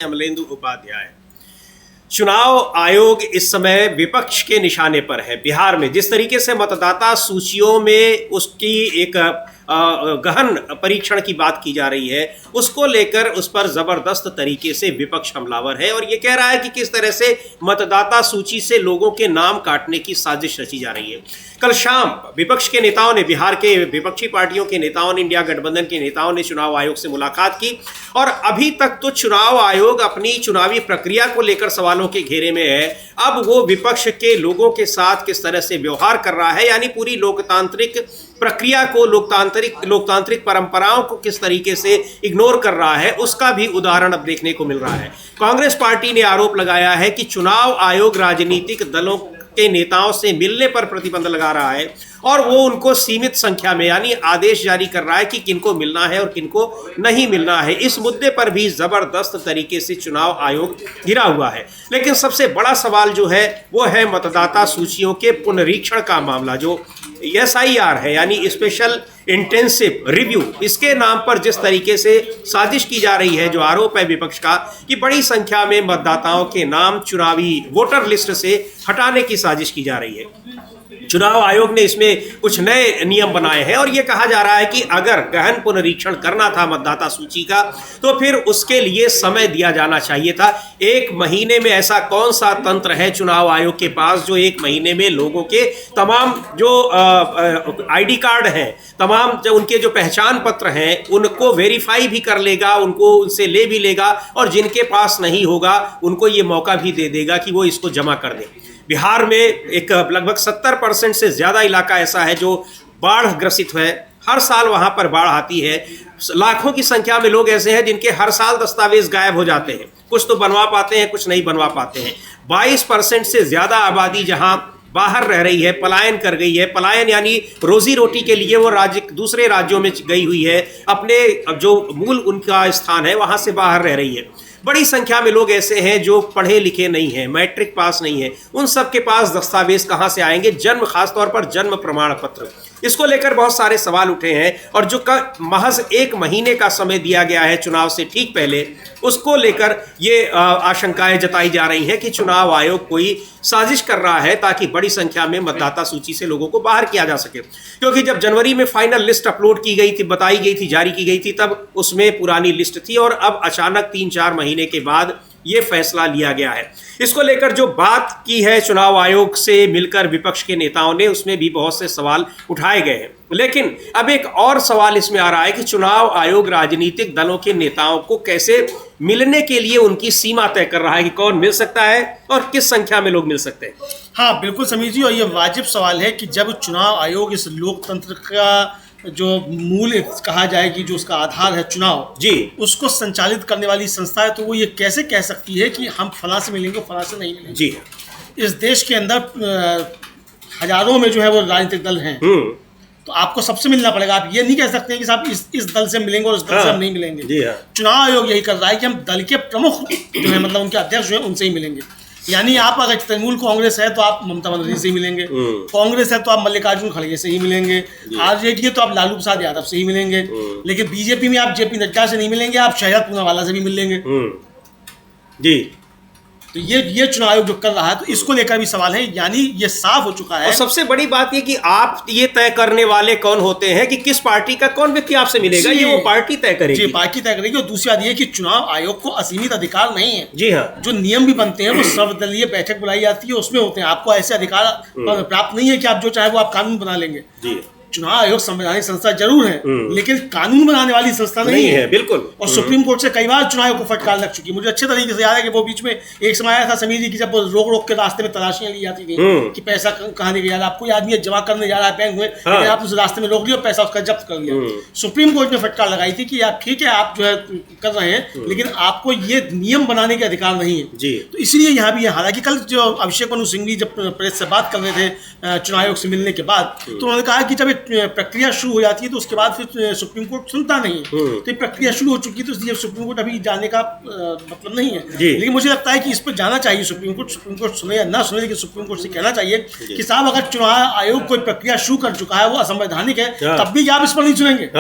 अमलेंदु उपाध्याय। चुनाव आयोग इस समय विपक्ष के निशाने पर है। बिहार में जिस तरीके से मतदाता सूचियों में उसकी एक गहन परीक्षण की बात की जा रही है, उसको लेकर उस पर जबरदस्त तरीके से विपक्ष हमलावर है और ये कह रहा है कि किस तरह से मतदाता सूची से लोगों के नाम काटने की साजिश रची जा रही है। कल शाम विपक्ष के नेताओं ने, बिहार के विपक्षी पार्टियों के नेताओं ने, इंडिया गठबंधन के नेताओं ने चुनाव आयोग से मुलाकात की और अभी तक तो चुनाव आयोग अपनी चुनावी प्रक्रिया को लेकर सवालों के घेरे में है। अब वो विपक्ष के लोगों के साथ किस तरह से व्यवहार कर रहा है, यानी पूरी लोकतांत्रिक प्रक्रिया को, लोकतांत्रिक परंपराओं को किस तरीके से इग्नोर कर रहा है, उसका भी उदाहरण अब देखने को मिल रहा है। कांग्रेस पार्टी ने आरोप लगाया है कि चुनाव आयोग राजनीतिक दलों के नेताओं से मिलने पर प्रतिबंध लगा रहा है और वो उनको सीमित संख्या में, यानी आदेश जारी कर रहा है कि किनको मिलना है और किनको नहीं मिलना है। इस मुद्दे पर भी जबरदस्त तरीके से चुनाव आयोग घिरा हुआ है। लेकिन सबसे बड़ा सवाल जो है वो है मतदाता सूचियों के पुनरीक्षण का मामला, जो SIR है, यानी स्पेशल इंटेंसिव रिव्यू। इसके नाम पर जिस तरीके से साजिश की जा रही है, जो आरोप है विपक्ष का कि बड़ी संख्या में मतदाताओं के नाम चुनावी वोटर लिस्ट से हटाने की साजिश की जा रही है। चुनाव आयोग ने इसमें कुछ नए नियम बनाए हैं और यह कहा जा रहा है कि अगर गहन पुनरीक्षण करना था मतदाता सूची का तो फिर उसके लिए समय दिया जाना चाहिए था। 1 महीने में ऐसा कौन सा तंत्र है चुनाव आयोग के पास जो 1 महीने में लोगों के तमाम जो ID कार्ड हैं, तमाम जो उनके जो पहचान पत्र हैं, उनको वेरीफाई भी कर लेगा, उनको उनसे ले भी लेगा और जिनके पास नहीं होगा उनको ये मौका भी दे देगा कि वो इसको जमा कर दें। बिहार में एक लगभग 70% से ज़्यादा इलाका ऐसा है जो बाढ़ ग्रसित है। हर साल वहाँ पर बाढ़ आती है। लाखों की संख्या में लोग ऐसे हैं जिनके हर साल दस्तावेज गायब हो जाते हैं। कुछ तो बनवा पाते हैं, कुछ नहीं बनवा पाते हैं। 22% से ज़्यादा आबादी जहाँ बाहर रह रही है, पलायन कर गई है। पलायन यानी रोजी रोटी के लिए वो दूसरे राज्यों में गई हुई है, अपने जो मूल उनका स्थान है वहाँ से बाहर रह रही है। बड़ी संख्या में लोग ऐसे हैं जो पढ़े लिखे नहीं हैं, मैट्रिक पास नहीं है। उन सब के पास दस्तावेज कहाँ से आएंगे? खासतौर पर जन्म प्रमाण पत्र। इसको लेकर बहुत सारे सवाल उठे हैं और जो महज 1 महीने का समय दिया गया है चुनाव से ठीक पहले, उसको लेकर ये आशंकाएं जताई जा रही हैं कि चुनाव आयोग कोई साजिश कर रहा है ताकि बड़ी संख्या में मतदाता सूची से लोगों को बाहर किया जा सके। क्योंकि जब जनवरी में फाइनल लिस्ट अपलोड की गई थी, बताई गई थी, जारी की गई थी, तब उसमें पुरानी लिस्ट थी और अब अचानक 3-4 महीने के बाद ये फैसला लिया गया है। इसको लेकर जो बात की है चुनाव आयोग से मिलकर विपक्ष के नेताओं ने, उसमें भी बहुत से सवाल उठाए गए हैं। लेकिन अब एक और सवाल इसमें आ रहा है कि चुनाव आयोग राजनीतिक दलों के नेताओं को कैसे मिलने के लिए उनकी सीमा तय कर रहा है कि कौन मिल सकता है और किस संख्या में लोग मिल सकते हैं। हाँ बिल्कुल समीर जी, और ये वाजिब सवाल है कि जब चुनाव आयोग इस लोकतंत्र का जो मूल कहा जाए कि जो उसका आधार है चुनाव जी, उसको संचालित करने वाली संस्था है, तो वो ये कैसे कह सकती है कि हम फलां से मिलेंगे, फलां से नहीं मिलेंगे। जी, इस देश के अंदर हजारों में जो है वो राजनीतिक दल हैं, तो आपको सबसे मिलना पड़ेगा। आप ये नहीं कह सकते हैं कि साहब इस दल से मिलेंगे और इस दल से हम नहीं मिलेंगे। जी हाँ। चुनाव आयोग यही कर रहा है कि हम दल के प्रमुख जो है, मतलब उनके अध्यक्ष जो है, उनसे ही मिलेंगे। यानी आप अगर तृणमूल कांग्रेस है तो आप ममता बनर्जी से ही मिलेंगे, कांग्रेस है तो आप मल्लिकार्जुन खड़गे से ही मिलेंगे, RJD है तो आप लालू प्रसाद यादव से ही मिलेंगे, लेकिन BJP में आप JP नड्डा से नहीं मिलेंगे, आप शहजाद पूनावाला से भी मिल लेंगे। जी, तो ये चुनाव आयोग जो कर रहा है, तो इसको लेकर भी सवाल है। यानी ये साफ हो चुका है। और सबसे बड़ी बात ये कि आप ये तय करने वाले कौन होते हैं कि किस पार्टी का कौन व्यक्ति आपसे मिलेगा, ये वो पार्टी तय करेगी। जी, पार्टी तय करेगी। और दूसरी बात ये कि चुनाव आयोग को असीमित अधिकार नहीं है। जी हाँ। जो नियम भी बनते हैं वो सर्वदलीय बैठक बुलाई जाती है, उसमें होते हैं। आपको ऐसे अधिकार प्राप्त नहीं है कि आप जो चाहे वो आप कानून बना लेंगे। जी, चुनाव आयोग संवैधानिक संस्था जरूर है, लेकिन कानून बनाने वाली संस्था नहीं है। बिल्कुल। और सुप्रीम कोर्ट से कई बार चुनाव आयोग को फटकार लग चुकी है। मुझे अच्छे तरीके से याद है कि वो बीच में एक समय आया था समीर जी की जब रोक के रास्ते में तलाशियां ली जाती थी कि पैसा कहाँ ले गया, आपको आदमी जमा करने जा रहा है बैंक में, लेकिन आप उस रास्ते में रोक लिया, पैसा उसका जब्त कर लिया। सुप्रीम कोर्ट ने फटकार लगाई थी कि आप ठीक है, आप जो है कर रहे हैं, लेकिन आपको ये नियम बनाने के अधिकार नहीं है। जी, तो इसलिए यहाँ भी हालांकि कल जो अभिषेक मनु सिंघवी जब प्रेस से बात कर रहे थे चुनाव आयोग से मिलने के बाद, तो उन्होंने कहा कि जब प्रक्रिया शुरू हो जाती है तो उसके बाद फिर सुप्रीम कोर्ट सुनता नहीं है। तो ये प्रक्रिया शुरू हो चुकी है, तो इसलिए सुप्रीम कोर्ट अभी जाने का मतलब नहीं है। लेकिन मुझे लगता है कि इस पर जाना चाहिए सुप्रीम कोर्ट सुने या ना सुने, लेकिन सुप्रीम कोर्ट से कहना चाहिए कि साहब अगर चुनाव आयोग कोई प्रक्रिया शुरू कर चुका है, वो असंवैधानिक है, तब भी आप इस पर नहीं सुनेंगे।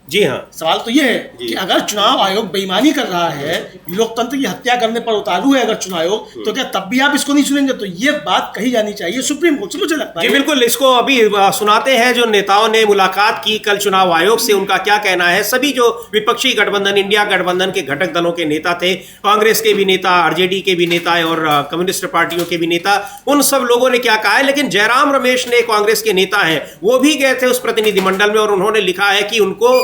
जी हाँ। सवाल तो ये है कि अगर चुनाव आयोग बेईमानी कर रहा है, लोकतंत्र की हत्या करने पर उतारू है अगर चुनाव आयोग, तो क्या तब भी आप इसको नहीं सुनेंगे? तो ये बात कही जानी चाहिए सुप्रीम कोर्ट से, मुझे लगता है। जी बिल्कुल, इसको अभी सुनाते हैं जो नेताओं ने मुलाकात की कल चुनाव आयोग से, उनका क्या कहना है। सभी जो विपक्षी गठबंधन, इंडिया गठबंधन के घटक दलों के नेता थे, कांग्रेस के भी नेता, आरजेडी के भी नेता और कम्युनिस्ट पार्टियों के भी नेता, उन सब लोगों ने क्या कहा है। लेकिन जयराम रमेश ने, कांग्रेस के नेता हैं, वो भी गए थे उस प्रतिनिधिमंडल में और उन्होंने लिखा है कि उनको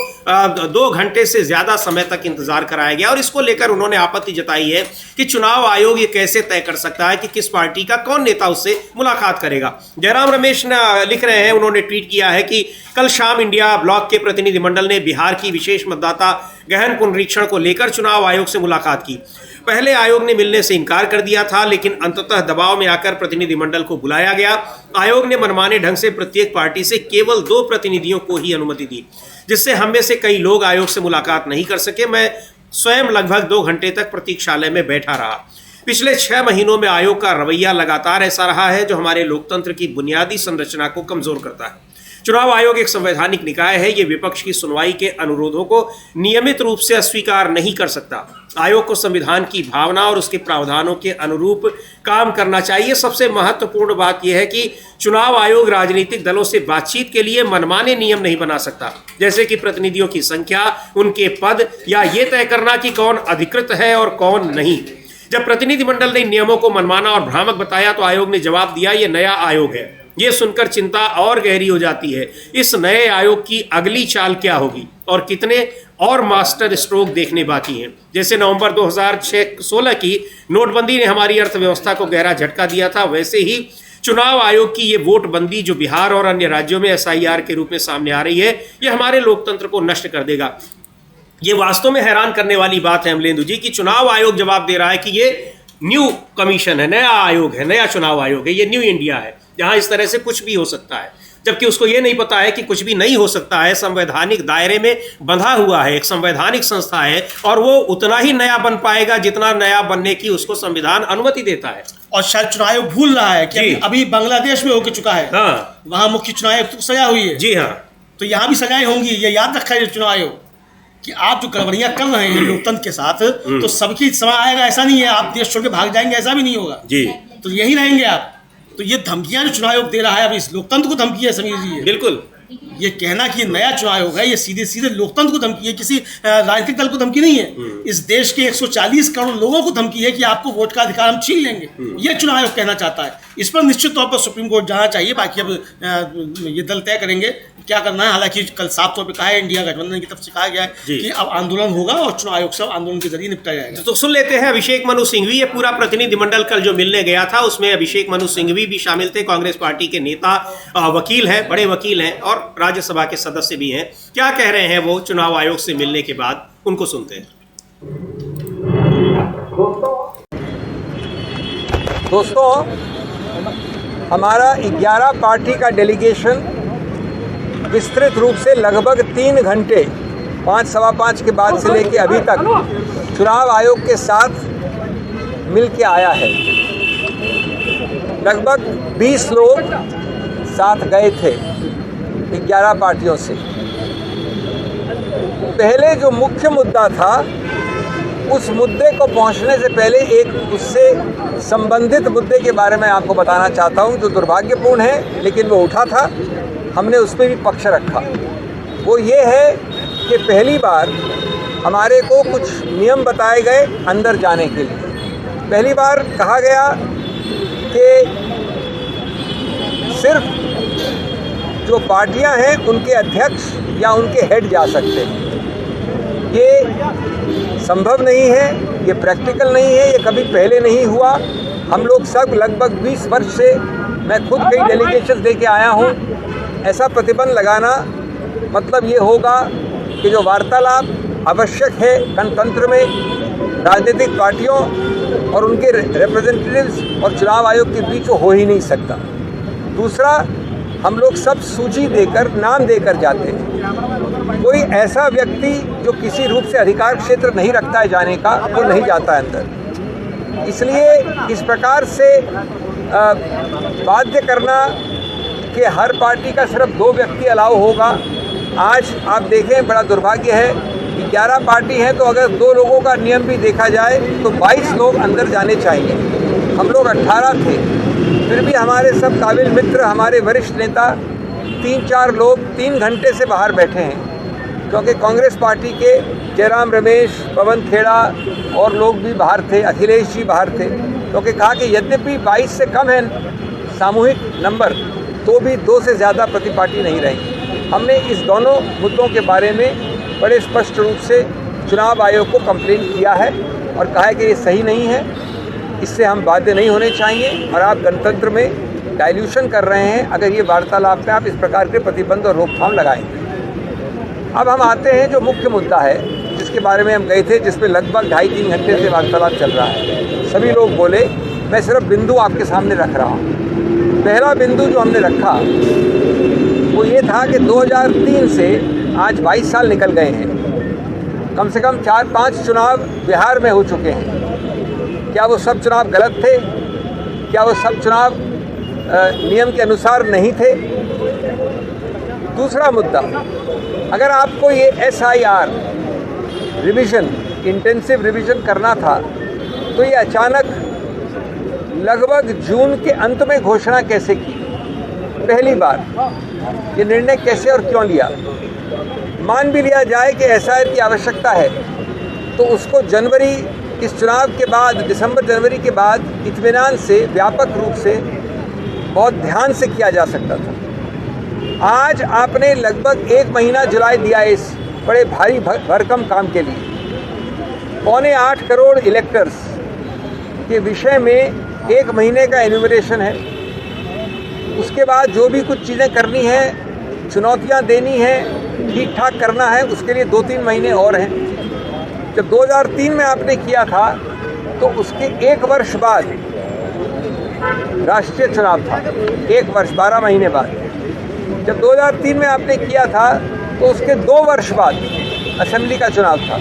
2 घंटे से ज्यादा समय तक इंतजार कराया गया और इसको लेकर उन्होंने आपत्ति जताई है कि चुनाव आयोग ये कैसे तय कर सकता है कि किस पार्टी का कौन नेता उससे मुलाकात करेगा। जयराम रमेश लिख रहे हैं, उन्होंने ट्वीट किया है कि कल शाम इंडिया ब्लॉक के प्रतिनिधिमंडल ने बिहार की विशेष मतदाता गहन पुनरीक्षण को लेकर चुनाव आयोग से मुलाकात की। पहले आयोग ने मिलने से इनकार कर दिया था, लेकिन अंततः दबाव में आकर प्रतिनिधिमंडल को बुलाया गया। आयोग ने मनमाने ढंग से प्रत्येक पार्टी से केवल 2 प्रतिनिधियों को ही अनुमति दी, जिससे हम में से कई लोग आयोग से मुलाकात नहीं कर सके। मैं स्वयं लगभग 2 घंटे तक प्रतीक्षालय में बैठा रहा। पिछले 6 महीनों में आयोग का रवैया लगातार ऐसा रहा है जो हमारे लोकतंत्र की बुनियादी संरचना को कमजोर करता है। चुनाव आयोग एक संवैधानिक निकाय है, ये विपक्ष की सुनवाई के अनुरोधों को नियमित रूप से अस्वीकार नहीं कर सकता। आयोग को संविधान की भावना और उसके प्रावधानों के अनुरूप काम करना चाहिए। सबसे महत्वपूर्ण बात यह है कि चुनाव आयोग राजनीतिक दलों से बातचीत के लिए मनमाने नियम नहीं बना सकता, जैसे कि प्रतिनिधियों की संख्या, उनके पद, या ये तय करना कि कौन अधिकृत है और कौन नहीं। जब प्रतिनिधिमंडल ने नियमों को मनमाना और भ्रामक बताया तो आयोग ने जवाब दिया, ये नया आयोग है। ये सुनकर चिंता और गहरी हो जाती है। इस नए आयोग की अगली चाल क्या होगी और कितने और मास्टर स्ट्रोक देखने बाकी हैं। जैसे नवंबर 2016 की नोटबंदी ने हमारी अर्थव्यवस्था को गहरा झटका दिया था, वैसे ही चुनाव आयोग की ये वोट बंदी जो बिहार और अन्य राज्यों में SIR के रूप में सामने आ रही है, ये हमारे लोकतंत्र को नष्ट कर देगा। ये वास्तव में हैरान करने वाली बात है अमलेंदु जी कि चुनाव आयोग जवाब दे रहा है कि ये न्यू कमीशन है, नया आयोग है, नया चुनाव आयोग है, ये न्यू इंडिया है, जहां इस तरह से कुछ भी हो सकता है, जबकि उसको ये नहीं पता है कि कुछ भी नहीं हो सकता है। संवैधानिक दायरे में बंधा हुआ है, एक संवैधानिक संस्था है और वो उतना ही नया बन पाएगा जितना नया बनने की उसको संविधान अनुमति देता है। और शायद चुनाव आयोग भूल रहा है कि अभी बांग्लादेश में होकर चुका है। हाँ, वहां मुख्य चुनाव आयुक्त को सजा हुई है। जी हाँ, तो यहाँ भी सजाएं होंगी। ये याद रखा है चुनाव आयोग कि आप जो गड़बड़ियां कर रहे हैं लोकतंत्र के साथ, तो सबकी समय आएगा, ऐसा नहीं है आप देश छोड़ के भाग जाएंगे, ऐसा भी नहीं होगा जी। तो यही रहेंगे आप। तो ये धमकियां जो चुनाव आयोग दे रहा है, अब इस लोकतंत्र को धमकी है, समीर जी। बिल्कुल, ये कहना कि ये नया चुनाव आयोग है, ये सीधे सीधे लोकतंत्र को धमकी है, किसी राजनीतिक दल को धमकी नहीं है। इस देश के 140 करोड़ लोगों को धमकी है कि आपको वोट का अधिकार हम छीन लेंगे। ये चुनाव आयोग कहना चाहता है। इस पर निश्चित तौर पर सुप्रीम कोर्ट जाना चाहिए। बाकी अब ये दल तय करेंगे क्या करना है। हालांकि कल साफ तौर पर कहा है, इंडिया गठबंधन की तरफ से कहा गया है कि अब आंदोलन होगा और चुनाव आयोग से आंदोलन के जरिए निपटा जाएगा। तो सुन लेते हैं अभिषेक मनु सिंघवी। ये पूरा प्रतिनिधिमंडल कल जो मिलने गया था उसमें अभिषेक मनु सिंघवी भी शामिल थे, कांग्रेस पार्टी के नेता, वकील हैं, बड़े वकील हैं और राज्यसभा के सदस्य भी हैं। क्या कह रहे हैं वो चुनाव आयोग से मिलने के बाद, उनको सुनते हैं। दोस्तों, हमारा 11 पार्टी का डेलीगेशन विस्तृत रूप से लगभग 3 घंटे 5, सवा 5 के बाद से लेकर अभी तक चुनाव आयोग के साथ मिल के आया है। लगभग 20 लोग साथ गए थे 11 पार्टियों से। पहले जो मुख्य मुद्दा था, उस मुद्दे को पहुंचने से पहले एक उससे संबंधित मुद्दे के बारे में आपको बताना चाहता हूं, जो दुर्भाग्यपूर्ण है लेकिन वो उठा था, हमने उस पर भी पक्ष रखा। वो ये है कि पहली बार हमारे को कुछ नियम बताए गए अंदर जाने के लिए। पहली बार कहा गया कि सिर्फ जो पार्टियां हैं उनके अध्यक्ष या उनके हेड जा सकते हैं। ये संभव नहीं है, ये प्रैक्टिकल नहीं है, ये कभी पहले नहीं हुआ। हम लोग सब लगभग 20 वर्ष से, मैं खुद कई डेलीगेशन लेके आया हूँ, ऐसा प्रतिबंध लगाना मतलब ये होगा कि जो वार्तालाप आवश्यक है गणतंत्र में, राजनीतिक पार्टियों और उनके रिप्रेजेंटेटिव्स और चुनाव आयोग के बीच वो हो ही नहीं सकता। दूसरा, हम लोग सब सूची देकर, नाम देकर जाते हैं। कोई ऐसा व्यक्ति जो किसी रूप से अधिकार क्षेत्र नहीं रखता है जाने का, वो नहीं जाता है अंदर। इसलिए इस प्रकार से बाध्य करना कि हर पार्टी का सिर्फ 2 व्यक्ति अलाउ होगा, आज आप देखें, बड़ा दुर्भाग्य है कि 11 पार्टी हैं, तो अगर 2 लोगों का नियम भी देखा जाए तो 22 लोग अंदर जाने चाहिए। हम लोग 18 थे, फिर भी हमारे सब काबिल मित्र, हमारे वरिष्ठ नेता 3-4 लोग 3 घंटे से बाहर बैठे हैं, क्योंकि कांग्रेस पार्टी के जयराम रमेश, पवन खेड़ा और लोग भी बाहर थे, अखिलेश जी बाहर थे, क्योंकि कहा कि यद्यपि 22 से कम है सामूहिक नंबर, तो भी 2 से ज़्यादा प्रति पार्टी नहीं रहेंगी। हमने इस दोनों मुद्दों के बारे में बड़े स्पष्ट रूप से चुनाव आयोग को कंप्लेंट किया है और कहा है कि ये सही नहीं है, इससे हम बाध्य नहीं होने चाहिए और आप गणतंत्र में डाइल्यूशन कर रहे हैं अगर ये वार्तालाप में आप इस प्रकार के प्रतिबंध और रोकथाम लगाएंगे। अब हम आते हैं जो मुख्य मुद्दा है जिसके बारे में हम गए थे, जिसमें लगभग 2.5-3 घंटे से वार्तालाप चल रहा है। सभी लोग बोले, मैं सिर्फ बिंदु आपके सामने रख रहा हूँ। पहला बिंदु जो हमने रखा वो ये था कि 2003 से आज 22 साल निकल गए हैं, कम से कम 4-5 चुनाव बिहार में हो चुके हैं। क्या वो सब चुनाव गलत थे? क्या वो सब चुनाव नियम के अनुसार नहीं थे? दूसरा मुद्दा, अगर आपको ये SIR रिवीजन, इंटेंसिव रिवीजन करना था, तो ये अचानक लगभग जून के अंत में घोषणा कैसे की? पहली बार ये निर्णय कैसे और क्यों लिया? मान भी लिया जाए कि SIR की आवश्यकता है, तो उसको जनवरी, इस चुनाव के बाद, दिसंबर-जनवरी के बाद इत्मीनान से, व्यापक रूप से, बहुत ध्यान से किया जा सकता था। आज आपने लगभग 1 महीना जुलाई दिया इस बड़े भारी भरकम काम के लिए। 8.25 करोड़ इलेक्टर्स के विषय में 1 महीने का एन्यूमरेशन है। उसके बाद जो भी कुछ चीज़ें करनी है, चुनौतियां देनी है, ठीक ठाक करना है, उसके लिए 2-3 महीने और हैं। जब 2003 में आपने किया था तो उसके 1 वर्ष बाद राष्ट्रीय चुनाव था, 1 वर्ष 12 महीने बाद। जब 2003 में आपने किया था तो उसके 2 वर्ष बाद असेंबली का चुनाव था।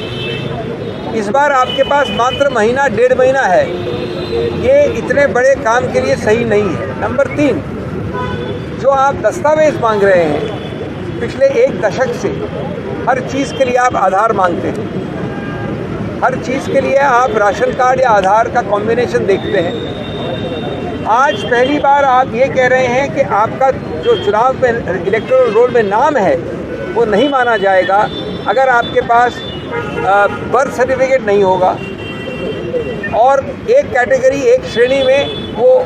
इस बार आपके पास मात्र महीना, 1.5 महीना है। ये इतने बड़े काम के लिए सही नहीं है। नंबर 3, जो आप दस्तावेज मांग रहे हैं, पिछले 1 दशक से हर चीज़ के लिए आप आधार मांगते हैं, हर चीज़ के लिए आप राशन कार्ड या आधार का कॉम्बिनेशन देखते हैं। आज पहली बार आप ये कह रहे हैं कि आपका जो चुनाव में इलेक्टोरल रोल में नाम है वो नहीं माना जाएगा अगर आपके पास बर्थ सर्टिफिकेट नहीं होगा, और एक कैटेगरी, एक श्रेणी में वो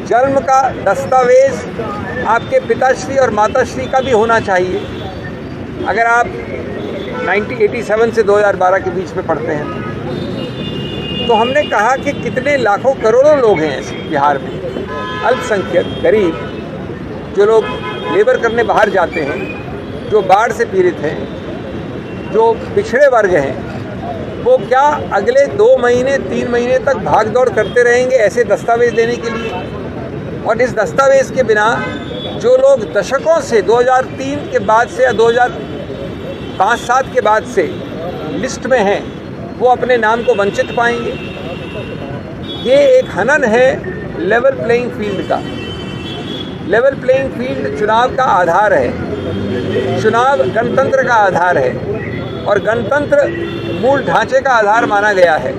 जन्म का दस्तावेज आपके पिताश्री और माताश्री का भी होना चाहिए अगर आप 1987 से 2012 के बीच में पढ़ते हैं। तो हमने कहा कि कितने लाखों करोड़ों लोग हैं ऐसे बिहार में, अल्पसंख्यक, गरीब, जो लोग लेबर करने बाहर जाते हैं, जो बाढ़ से पीड़ित हैं, जो पिछड़े वर्ग हैं, वो क्या अगले 2 महीने 3 महीने तक भाग दौड़ करते रहेंगे ऐसे दस्तावेज देने के लिए? और इस दस्तावेज के बिना जो लोग दशकों से 2003 के बाद से या 2005-7 के बाद से लिस्ट में हैं, वो अपने नाम को वंचित पाएंगे। ये एक हनन है लेवल प्लेइंग फील्ड का। लेवल प्लेइंग फील्ड चुनाव का आधार है, चुनाव गणतंत्र का आधार है, और गणतंत्र मूल ढांचे का आधार माना गया है।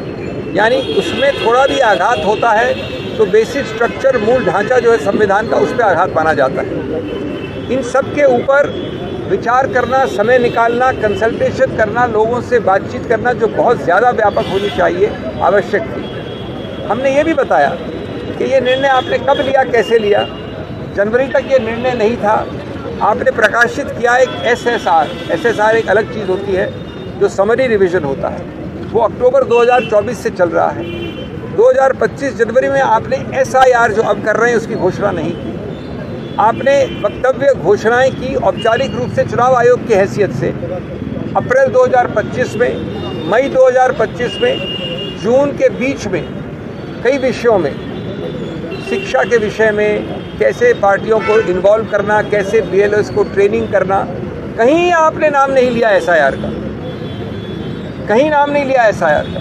यानी उसमें थोड़ा भी आघात होता है तो बेसिक स्ट्रक्चर, मूल ढांचा जो है संविधान का, उस पर आघात माना जाता है। इन सब के ऊपर विचार करना, समय निकालना, कंसल्टेशन करना, लोगों से बातचीत करना, जो बहुत ज़्यादा व्यापक होनी चाहिए, आवश्यक थी। हमने ये भी बताया कि ये निर्णय आपने कब लिया, कैसे लिया। जनवरी तक ये निर्णय नहीं था। आपने प्रकाशित किया एक SSR एक अलग चीज़ होती है जो समरी रिवीजन होता है, वो अक्टूबर 2024 से चल रहा है। 2025 जनवरी में आपने SIR जो अब कर रहे हैं उसकी घोषणा नहीं की। आपने वक्तव्य, घोषणाएं की औपचारिक रूप से चुनाव आयोग की हैसियत से अप्रैल 2025 में, मई 2025 में, जून के बीच में कई विषयों में, शिक्षा के विषय में, कैसे पार्टियों को इन्वॉल्व करना, कैसे BLOs को ट्रेनिंग करना, कहीं आपने नाम नहीं लिया SIR का, कहीं नाम नहीं लिया SIR का।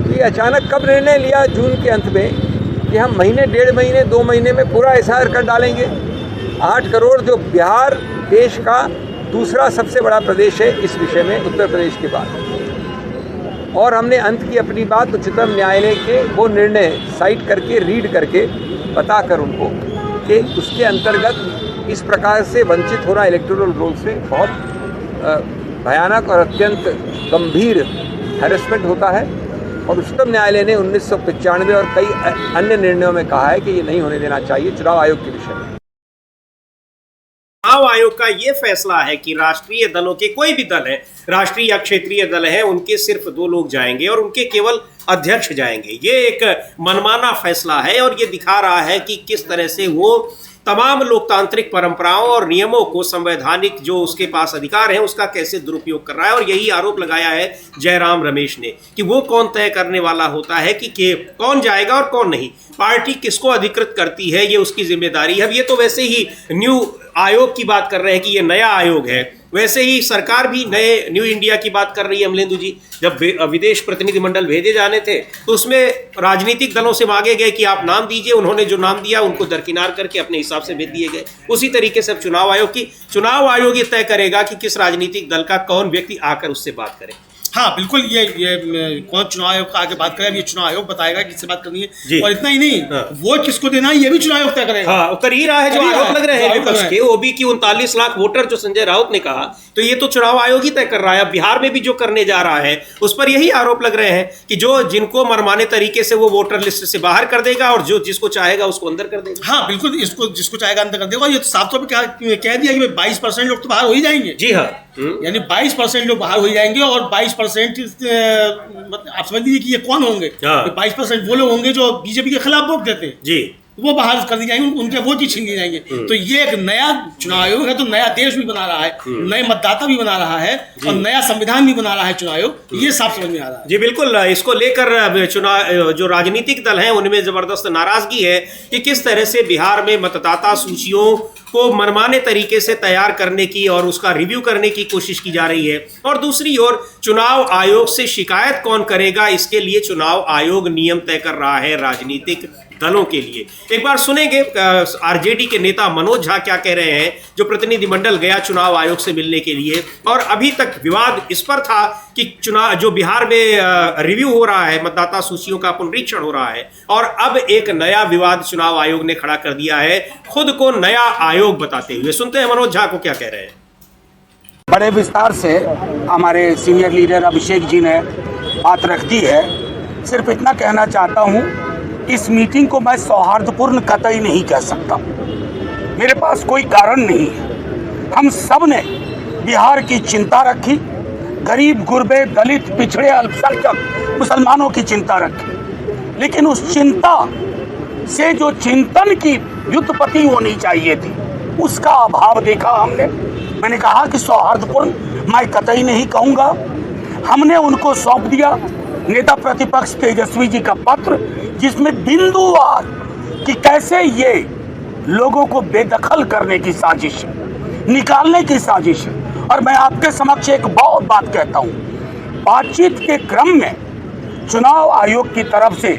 ये अचानक कब निर्णय लिया जून के अंत में कि हम महीने, 1.5 महीने, 2 महीने में पूरा SIR कर डालेंगे? 8 करोड़ जो बिहार देश का दूसरा सबसे बड़ा प्रदेश है इस विषय में उत्तर प्रदेश के बाद। और हमने अंत की अपनी बात उच्चतम न्यायालय के वो निर्णय साइट करके, रीड करके बताकर उनको कि उसके अंतर्गत इस प्रकार से वंचित होना इलेक्टोरल रोल से बहुत भयानक और अत्यंत गंभीर हैरेसमेंट होता है। और उच्चतम न्यायालय ने 1995 और कई अन्य निर्णयों में कहा है कि ये नहीं होने देना चाहिए चुनाव आयोग के विषय में। चुनाव आयोग का ये फैसला है कि राष्ट्रीय दलों के, कोई भी दल है, राष्ट्रीय या क्षेत्रीय दल है, उनके सिर्फ 2 लोग जाएंगे और उनके केवल अध्यक्ष जाएंगे। ये एक मनमाना फैसला है और ये दिखा रहा है कि किस तरह से वो तमाम लोकतांत्रिक परंपराओं और नियमों को, संवैधानिक जो उसके पास अधिकार है, उसका कैसे दुरुपयोग कर रहा है। और यही आरोप लगाया है जयराम रमेश ने कि वो कौन तय करने वाला होता है कि कौन जाएगा और कौन नहीं, पार्टी किसको अधिकृत करती है, ये उसकी जिम्मेदारी है। अब ये तो वैसे ही न्यू आयोग की बात कर रहे हैं कि ये नया आयोग है, वैसे ही सरकार भी नए न्यू इंडिया की बात कर रही है। अमलेंदु जी, जब विदेश प्रतिनिधिमंडल भेजे जाने थे तो उसमें राजनीतिक दलों से मांगे गए कि आप नाम दीजिए, उन्होंने जो नाम दिया उनको दरकिनार करके अपने हिसाब से भेज दिए गए। उसी तरीके से अब चुनाव आयोग ये तय करेगा कि किस राजनीतिक दल का कौन व्यक्ति आकर उससे बात करे। हाँ बिल्कुल, ये कौन चुनाव आयोग का आगे बात करेगा, ये चुनाव आयोग बताएगा किससे बात करनी है। और इतना ही नहीं, वोट किसको देना है ये भी चुनाव आयोग तय करेगा। हाँ, कर ही रहा है जो आरोप लग रहे हैं विपक्ष के, वो भी कि 39 लाख वोटर जो संजय राउत ने कहा, तो ये तो चुनाव आयोग ही तय कर रहा है। बिहार में भी जो करने जा रहा है उस पर यही आरोप लग रहे हैं कि जो जिनको मनमाने तरीके से वो वोटर लिस्ट से बाहर कर देगा और जो जिसको चाहेगा उसको अंदर कर देगा। हाँ बिल्कुल, इसको जिसको चाहेगा अंदर कर देगा। ये तो साफ तौर पर कह दिया कि 22% लोग तो बाहर हो ही जाएंगे। जी हाँ, यानी 22% लोग बाहर हो जाएंगे और 22% आप समझ लीजिए कि ये कौन होंगे। 22% वो लोग होंगे जो बीजेपी के खिलाफ वोट देते हैं जी, वो बाहर कर दिए जाएंगे, उनके वोट ही छीन लिए जाएंगे। तो ये एक नया चुनाव आयोग है, तो नया देश भी बना रहा है, नए मतदाता भी बना रहा है और नया संविधान भी बना रहा है चुनाव आयोग। ये साफ समझ में आ रहा है जी। बिल्कुल, इसको लेकर चुनाव जो राजनीतिक दल हैं उनमें जबरदस्त नाराजगी है कि किस तरह से बिहार में मतदाता सूचियों को मनमाने तरीके से तैयार करने की और उसका रिव्यू करने की कोशिश की जा रही है। और दूसरी ओर चुनाव आयोग से शिकायत कौन करेगा, इसके लिए चुनाव आयोग नियम तय कर रहा है राजनीतिक दलों के लिए। एक बार सुनेंगे आरजेडी के नेता मनोज झा क्या कह रहे हैं, जो प्रतिनिधिमंडल गया चुनाव आयोग से मिलने के लिए। और अभी तक विवाद इस पर था कि चुनाव जो बिहार में रिव्यू हो रहा है, मतदाता सूचियों का पुनरीक्षण हो रहा है, और अब एक नया विवाद चुनाव आयोग ने खड़ा कर दिया है, खुद को नया आयोग बताते हुए। सुनते हैं मनोज झा को क्या कह रहे हैं। बड़े विस्तार से हमारे सीनियर लीडर अभिषेक जी ने बात रखती है। सिर्फ इतना कहना चाहता हूँ, इस मीटिंग को मैं सौहार्दपूर्ण कतई नहीं कह सकता। मेरे पास कोई कारण नहीं है। हम सब ने बिहार की चिंता रखी, गरीब गुरबे दलित पिछड़े अल्पसंख्यक मुसलमानों की चिंता रखी, लेकिन उस चिंता से जो चिंतन की व्युत्पत्ति होनी चाहिए थी उसका अभाव देखा हमने। मैंने कहा कि सौहार्दपूर्ण मैं कतई नहीं कहूँगा। हमने उनको सौंप दिया नेता प्रतिपक्ष तेजस्वी जी का पत्र, जिसमें बिंदुवार कि कैसे ये लोगों को बेदखल करने की साजिश, निकालने की साजिश है। और मैं आपके समक्ष एक बहुत बात कहता हूँ, बातचीत के क्रम में चुनाव आयोग की तरफ से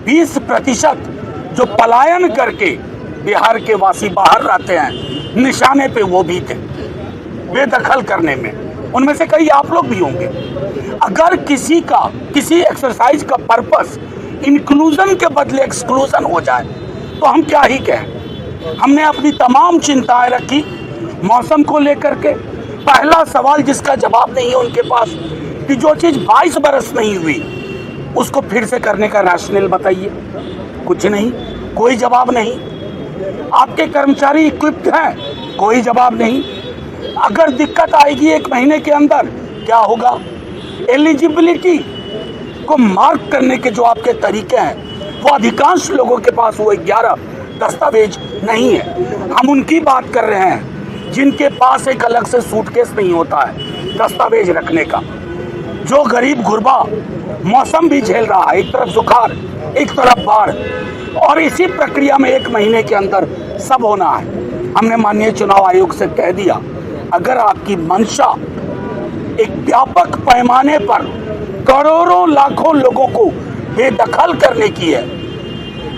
20% जो पलायन करके बिहार के वासी बाहर रहते हैं, निशाने पे वो भी थे बेदखल करने में। उनमें से कई आप लोग भी होंगे। अगर किसी एक्सरसाइज का पर्पस इंक्लूजन के बदले एक्सक्लूजन हो जाए तो हम क्या ही कहें। हमने अपनी तमाम चिंताएं रखी मौसम को लेकर के। पहला सवाल जिसका जवाब नहीं है उनके पास कि जो चीज़ 22 बरस नहीं हुई उसको फिर से करने का रैशनल बताइए। कुछ नहीं, कोई जवाब नहीं। आपके कर्मचारी इक्विप्ड हैं, कोई जवाब नहीं। अगर दिक्कत आएगी 1 महीने के अंदर क्या होगा। एलिजिबिलिटी को मार्क करने के जो आपके तरीके हैं वो अधिकांश लोगों के पास वो 11 दस्तावेज नहीं है। हम उनकी बात कर रहे हैं जिनके पास एक अलग से सूटकेस नहीं होता है दस्तावेज रखने का। जो गरीब गुरबा मौसम भी झेल रहा है, एक तरफ सुखाड़ एक तरफ बाढ़, और इसी प्रक्रिया में 1 महीने के अंदर सब होना है। हमने माननीय चुनाव आयोग से कह दिया, अगर आपकी मंशा एक व्यापक पैमाने पर करोड़ों लाखों लोगों को बेदखल करने की है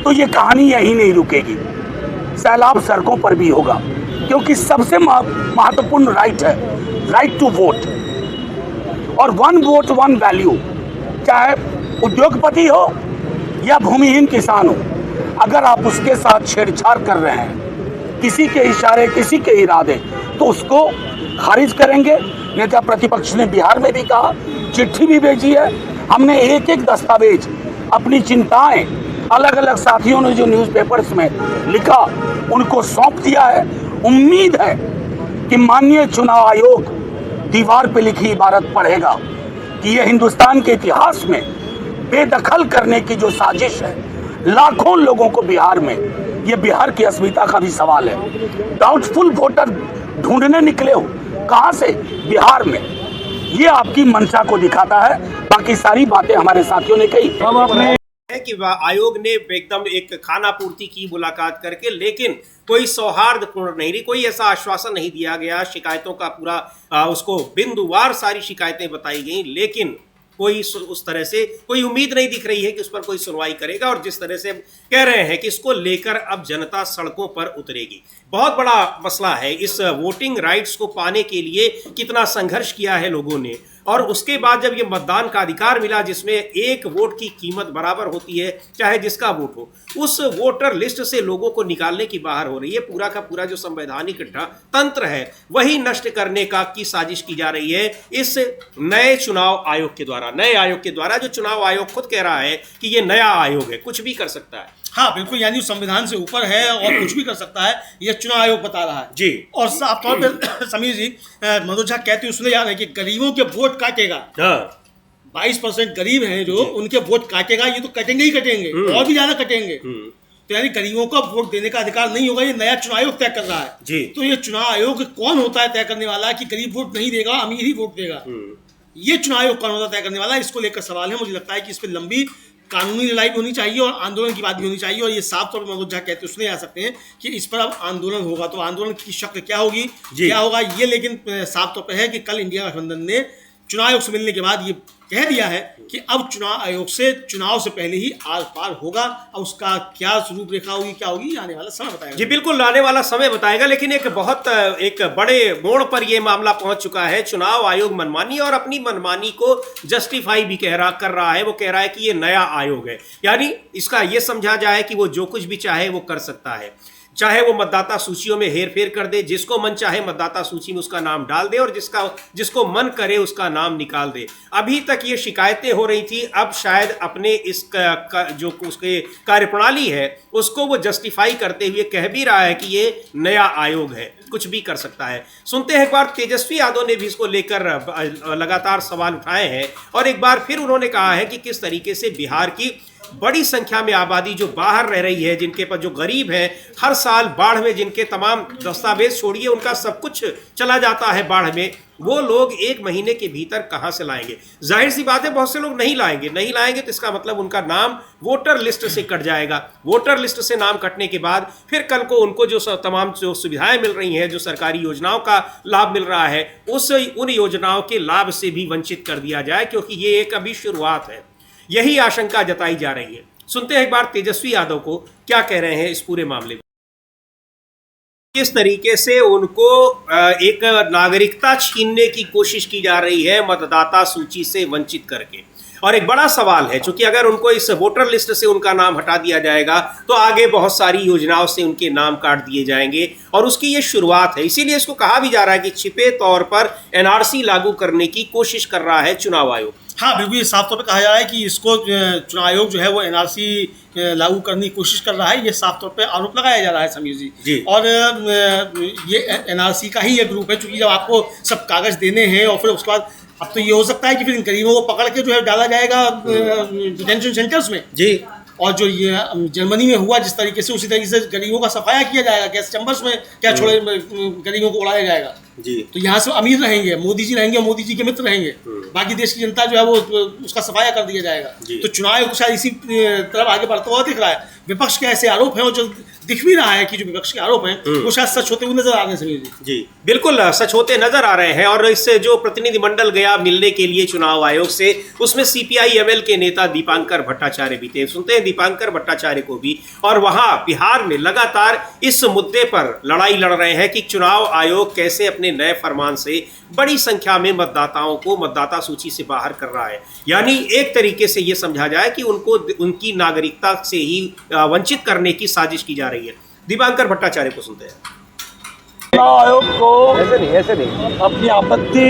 तो ये कहानी यहीं नहीं रुकेगी। सैलाब सड़कों पर भी होगा, क्योंकि सबसे महत्वपूर्ण राइट है, राइट टू वोट, और वन वोट वन वैल्यू। चाहे उद्योगपति हो या भूमिहीन किसान हो, अगर आप उसके साथ छेड़छाड़ कर रहे हैं, किसी के इशारे, किसी के इरादे, तो उसको खारिज करेंगे। नेता प्रतिपक्ष ने बिहार में भी कहा, चिट्ठी भी भेजी है, हमने एक एक दस्तावेज, अपनी चिंताएं अलग अलग साथियों ने जो न्यूज़पेपर्स में लिखा उनको सौंप दिया है। उम्मीद है कि माननीय चुनाव आयोग दीवार पे लिखी इबारत पढ़ेगा कि यह हिंदुस्तान के इतिहास में बेदखल करने की जो साजिश है, लाखों लोगों को बिहार में, ये बिहार की अस्मिता का भी सवाल है। डाउटफुल वोटर ढूंढने निकले हो, कहां से? बिहार में। ये आपकी मंशा को दिखाता है। बाकी सारी बातें हमारे साथियों ने कही। है कि आयोग ने एकदम एक खाना पूर्ति की मुलाकात करके, लेकिन कोई सौहार्दपूर्ण नहीं रही, कोई ऐसा आश्वासन नहीं दिया गया। शिकायतों का पूरा उसको बिंदुवार सारी शिकायतें बताई गई, लेकिन कोई उस तरह से कोई उम्मीद नहीं दिख रही है कि उस पर कोई सुनवाई करेगा। और जिस तरह से कह रहे हैं कि इसको लेकर अब जनता सड़कों पर उतरेगी। बहुत बड़ा मसला है। इस वोटिंग राइट्स को पाने के लिए कितना संघर्ष किया है लोगों ने, और उसके बाद जब ये मतदान का अधिकार मिला, जिसमें एक वोट की कीमत बराबर होती है चाहे जिसका वोट हो, उस वोटर लिस्ट से लोगों को निकालने की बाहर हो रही है। पूरा का पूरा जो संवैधानिक तंत्र है वही नष्ट करने की साजिश की जा रही है इस नए चुनाव आयोग के द्वारा। नए आयोग के द्वारा, जो चुनाव आयोग खुद कह रहा है कि ये नया आयोग है, कुछ भी कर सकता है। हाँ बिल्कुल, यानी संविधान से ऊपर है और कुछ भी कर सकता है, यह चुनाव आयोग बता रहा है जी। और साफ तौर पे समीर जी, मनोज झा कहते हुए सुने जा रहे हैं कि गरीबों के वोट काटेगा। 22% गरीब हैं जो, उनके वोट काटेगा। ये तो कटेंगे ही कटेंगे, और भी ज्यादा कटेंगे। तो यानी गरीबों का वोट देने का अधिकार नहीं होगा, ये नया चुनाव आयोग तय कर रहा है जी। तो ये चुनाव आयोग कौन होता है तय करने वाला कि गरीब वोट नहीं देगा, अमीर ही वोट देगा? ये चुनाव आयोग कौन होता है तय करने वाला? इसको लेकर सवाल है। मुझे लगता है कि इस पर लंबी कानूनी लड़ाई भी होनी चाहिए और आंदोलन की बात भी होनी चाहिए। और ये साफ तौर पर मनोज झा कहते उसने आ सकते हैं कि इस पर अब आंदोलन होगा, तो आंदोलन की शक्ल क्या होगी, क्या होगा ये, लेकिन साफ तौर पर है कि कल इंडिया गठबंधन ने चुनाव आयोग से मिलने के बाद ये कह दिया है कि अब चुनाव आयोग से चुनाव से पहले ही आर पार होगा। अब उसका क्या रूपरेखा होगी, क्या होगी, आने वाला समय बताएगा। जी बिल्कुल, आने वाला समय बताएगा। लेकिन एक बड़े मोड़ पर यह मामला पहुंच चुका है। चुनाव आयोग मनमानी और अपनी मनमानी को जस्टिफाई भी कर रहा है। वो कह रहा है कि ये नया आयोग है, यानी इसका ये समझा जाए कि वो जो कुछ भी चाहे वो कर सकता है। चाहे वो मतदाता सूचियों में हेरफेर कर दे, जिसको मन चाहे मतदाता सूची में उसका नाम डाल दे और जिसको मन करे उसका नाम निकाल दे। अभी तक ये शिकायतें हो रही थी, अब शायद अपने इस जो उसके कार्यप्रणाली है उसको वो जस्टिफाई करते हुए कह भी रहा है कि ये नया आयोग है, कुछ भी कर सकता है। सुनते हैं एक बार तेजस्वी यादव ने भी इसको लेकर लगातार सवाल उठाए हैं, और एक बार फिर उन्होंने कहा है कि किस तरीके से बिहार की बड़ी संख्या में आबादी जो बाहर रह रही है, जिनके पास जो गरीब हैं, हर साल बाढ़ में जिनके तमाम दस्तावेज छोड़िए उनका सब कुछ चला जाता है बाढ़ में, वो लोग एक महीने के भीतर कहां से लाएंगे? जाहिर सी बात है बहुत से लोग नहीं लाएंगे तो इसका मतलब उनका नाम वोटर लिस्ट से कट जाएगा। वोटर लिस्ट से नाम कटने के बाद फिर कल को उनको जो तमाम जो सुविधाएं मिल रही हैं, जो सरकारी योजनाओं का लाभ मिल रहा है, उन योजनाओं के लाभ से भी वंचित कर दिया जाए, क्योंकि ये एक अभी शुरुआत है। यही आशंका जताई जा रही है। सुनते हैं एक बार तेजस्वी यादव को क्या कह रहे हैं इस पूरे मामले में। किस तरीके से उनको एक नागरिकता छीनने की कोशिश की जा रही है मतदाता सूची से वंचित करके। और एक बड़ा सवाल है, चूंकि अगर उनको इस वोटर लिस्ट से उनका नाम हटा दिया जाएगा तो आगे बहुत सारी योजनाओं से उनके नाम काट दिए जाएंगे, और उसकी ये शुरुआत है। इसीलिए इसको कहा भी जा रहा है कि छिपे तौर पर एनआरसी लागू करने की कोशिश कर रहा है चुनाव आयोग। हाँ बिल्कुल, ये साफ तौर पे कहा जा रहा है कि इसको चुनाव आयोग जो है वो एनआरसी लागू करने की कोशिश कर रहा है। ये साफ तौर पे आरोप लगाया जा रहा है समीर जी। और ये एनआरसी का ही एक ग्रुप है, चूंकि जब आपको सब कागज देने हैं और फिर उसके बाद अब तो ये हो सकता है कि फिर इन गरीबों को पकड़ के जो है डाला जाएगा डिटेंशन सेंटर्स में जी। और जो ये जर्मनी में हुआ जिस तरीके से, उसी तरीके से गरीबों का सफाया किया जाएगा, गैस चैम्बर्स में क्या छोड़े गरीबों को उड़ाया जाएगा। जी। तो यहाँ से अमीर रहेंगे, मोदी जी रहेंगे, मोदी जी के मित्र रहेंगे, बाकी देश की जनता जो है वो उसका सफाया कर दिया जाएगा। तो चुनाव आयोग शायद इसी तरफ आगे बढ़ता हुआ दिख रहा है। विपक्ष के ऐसे आरोप हैं और जो दिख भी रहा है कि जो विपक्ष के आरोप हैं वो शायद सच होते हुए नजर आ रहे हैं समीर जी। जी बिल्कुल सच होते नजर आ रहे हैं। और इससे जो प्रतिनिधिमंडल गया मिलने के लिए चुनाव आयोग से, उसमें CPI-ML के नेता दीपांकर भट्टाचार्य भी थे। सुनते हैं दीपांकर भट्टाचार्य को भी। और वहां बिहार में लगातार इस मुद्दे पर लड़ाई लड़ रहे हैं कि चुनाव आयोग कैसे अपने नए फरमान से बड़ी संख्या में मतदाताओं को मतदाता सूची से बाहर कर रहा है। यानी एक तरीके से ये समझा जाए कि उनको उनकी नागरिकता से ही वंचित करने की साजिश की जा रही है। दीपांकर भट्टाचार्य को सुनते हैं। चुनाव आयोग को ऐसे नहीं अपनी आपत्ति,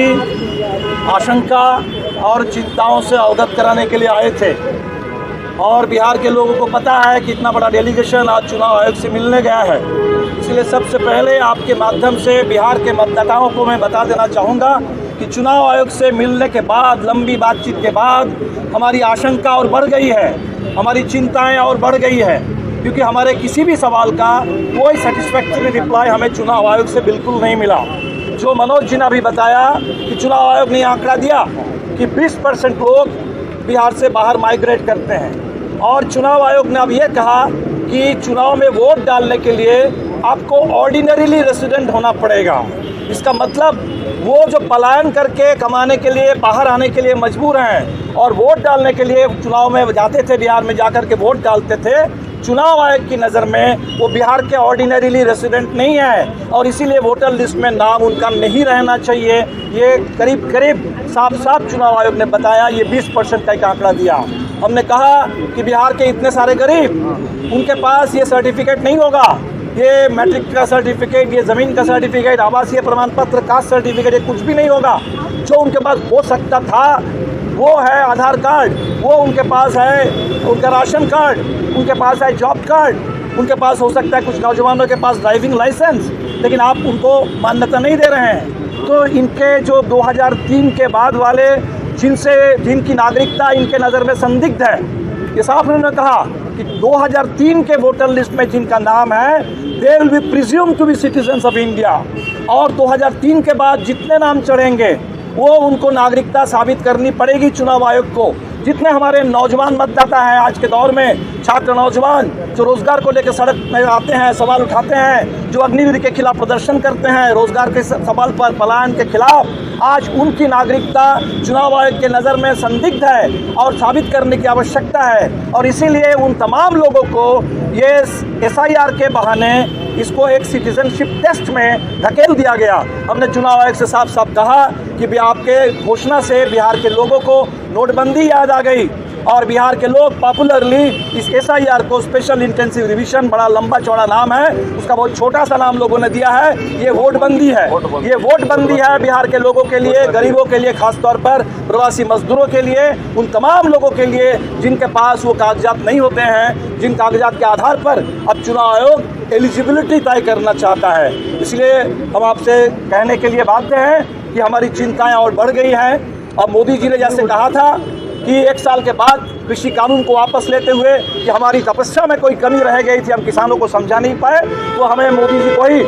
आशंका और चिंताओं से अवगत कराने के लिए आए थे। और बिहार के लोगों को पता है कि इतना बड़ा डेलीगेशन आज चुनाव आयोग से मिलने गया है। इसलिए सबसे पहले आपके माध्यम से बिहार के मतदाताओं को मैं बता देना चाहूँगा कि चुनाव आयोग से मिलने के बाद, लंबी बातचीत के बाद, हमारी आशंका और बढ़ गई है, हमारी चिंताएं और बढ़ गई है, क्योंकि हमारे किसी भी सवाल का कोई सेटिस्फैक्टरी रिप्लाई हमें चुनाव आयोग से बिल्कुल नहीं मिला। जो मनोज जी ने अभी बताया कि चुनाव आयोग ने आंकड़ा दिया कि 20% लोग बिहार से बाहर माइग्रेट करते हैं, और चुनाव आयोग ने अब ये कहा कि चुनाव में वोट डालने के लिए आपको ऑर्डिनरीली रेसिडेंट होना पड़ेगा। इसका मतलब वो जो पलायन करके कमाने के लिए बाहर आने के लिए मजबूर हैं और वोट डालने के लिए चुनाव में जाते थे, बिहार में जाकर के वोट डालते थे, चुनाव आयोग की नज़र में वो बिहार के ऑर्डिनरीली रेसिडेंट नहीं है और इसीलिए वोटर लिस्ट में नाम उनका नहीं रहना चाहिए। ये करीब करीब साफ चुनाव आयोग ने बताया, ये 20% का एक आंकड़ा दिया। हमने कहा कि बिहार के इतने सारे गरीब, उनके पास ये सर्टिफिकेट नहीं होगा, ये मैट्रिक का सर्टिफिकेट, ये ज़मीन का सर्टिफिकेट, आवासीय प्रमाण पत्र, कास्ट सर्टिफिकेट, ये कुछ भी नहीं होगा। जो उनके पास हो सकता था वो है आधार कार्ड, वो उनके पास है उनका राशन कार्ड, उनके पास है जॉब कार्ड, उनके पास हो सकता है कुछ नौजवानों के पास ड्राइविंग लाइसेंस, लेकिन आप उनको मान्यता नहीं दे रहे हैं। तो इनके जो 2003 के बाद वाले जिनकी नागरिकता इनके नज़र में संदिग्ध है, ये साफ उन्होंने कहा कि 2003 के वोटर लिस्ट में जिनका नाम है, they will be presumed to be citizens of India. और 2003 के बाद जितने नाम चढ़ेंगे वो उनको नागरिकता साबित करनी पड़ेगी चुनाव आयोग को। जितने हमारे नौजवान मतदाता हैं आज के दौर में, छात्र नौजवान जो रोजगार को लेकर सड़क में आते हैं, सवाल उठाते हैं, जो अग्निवीर के खिलाफ प्रदर्शन करते हैं, रोजगार के सवाल पर, पलायन के खिलाफ, आज उनकी नागरिकता चुनाव आयोग के नज़र में संदिग्ध है और साबित करने की आवश्यकता है। और इसीलिए उन तमाम लोगों को ये SIR के बहाने इसको एक सिटीजनशिप टेस्ट में धकेल दिया गया। हमने चुनाव आयोग से साफ साफ कहा कि आपके घोषणा से बिहार के लोगों को नोटबंदी याद आ गई और बिहार के लोग पॉपुलरली इस SIR को स्पेशल इंटेंसिव रिवीजन, बड़ा लंबा चौड़ा नाम है, उसका बहुत छोटा सा नाम लोगों ने दिया है, ये वोटबंदी है। ये वोटबंदी है बिहार के लोगों के लिए, गरीबों के लिए, खासतौर पर प्रवासी मजदूरों के लिए, उन तमाम लोगों के लिए जिनके पास वो कागजात नहीं होते हैं, जिन कागजात के आधार पर अब चुनाव आयोग एलिजिबिलिटी तय करना चाहता है। इसलिए हम आपसे कहने के लिए बाध्य हैं कि हमारी चिंताएं और बढ़ गई हैं। अब मोदी जी ने जैसे कहा था कि 1 साल के बाद कृषि कानून को वापस लेते हुए कि हमारी तपस्या में कोई कमी रह गई थी, हम किसानों को समझा नहीं पाए, तो हमें मोदी जी को ही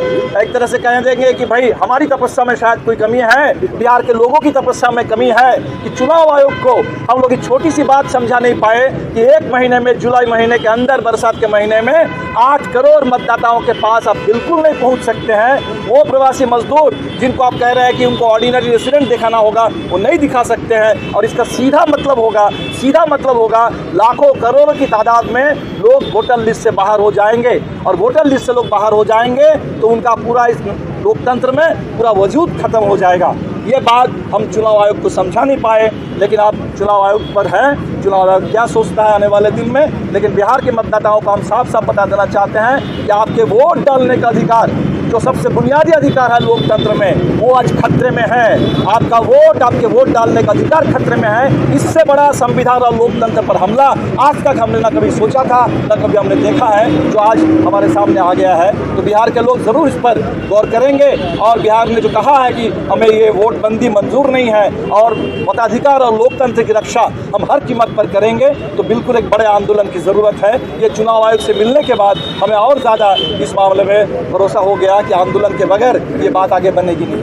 एक तरह से कह देंगे कि भाई हमारी तपस्या में शायद कोई कमी है, बिहार के लोगों की तपस्या में कमी है कि चुनाव आयोग को हम लोग एक छोटी सी बात समझा नहीं पाए कि 1 महीने में, जुलाई महीने के अंदर, बरसात के महीने में 8 करोड़ मतदाताओं के पास आप बिल्कुल नहीं पहुँच सकते हैं। वो प्रवासी मजदूर जिनको आप कह रहे हैं कि उनको ऑर्डिनरी रेसिडेंट दिखाना होगा, वो नहीं दिखा सकते हैं। और इसका सीधा मतलब होगा लाखों करोड़ों की तादाद में लोग वोटर लिस्ट से बाहर हो जाएंगे, और वोटर लिस्ट से लोग बाहर हो जाएंगे तो उनका पूरा इस लोकतंत्र में पूरा वजूद खत्म हो जाएगा। ये बात हम चुनाव आयोग को समझा नहीं पाए, लेकिन आप चुनाव आयोग पर हैं, चुनाव आयोग क्या सोचता है आने वाले दिन में। लेकिन बिहार के मतदाताओं को हम साफ साफ बता देना चाहते हैं कि आपके वोट डालने का अधिकार, जो सबसे बुनियादी अधिकार है लोकतंत्र में, वो आज खतरे में है। आपका वोट, आपके वोट डालने का अधिकार खतरे में है। इससे बड़ा संविधान और लोकतंत्र पर हमला आज तक हमने न कभी सोचा था, न कभी हमने देखा है, जो आज हमारे सामने आ गया है। तो बिहार के लोग ज़रूर इस पर गौर करेंगे, और बिहार ने जो कहा है कि हमें ये वोटबंदी मंजूर नहीं है और मताधिकार और लोकतंत्र की रक्षा हम हर कीमत पर करेंगे, तो बिल्कुल एक बड़े आंदोलन की ज़रूरत है। ये चुनाव आयोग से मिलने के बाद हमें और ज़्यादा इस मामले में भरोसा हो गया कि आंदोलन के बगैर ये बात आगे बढ़ेगी नहीं।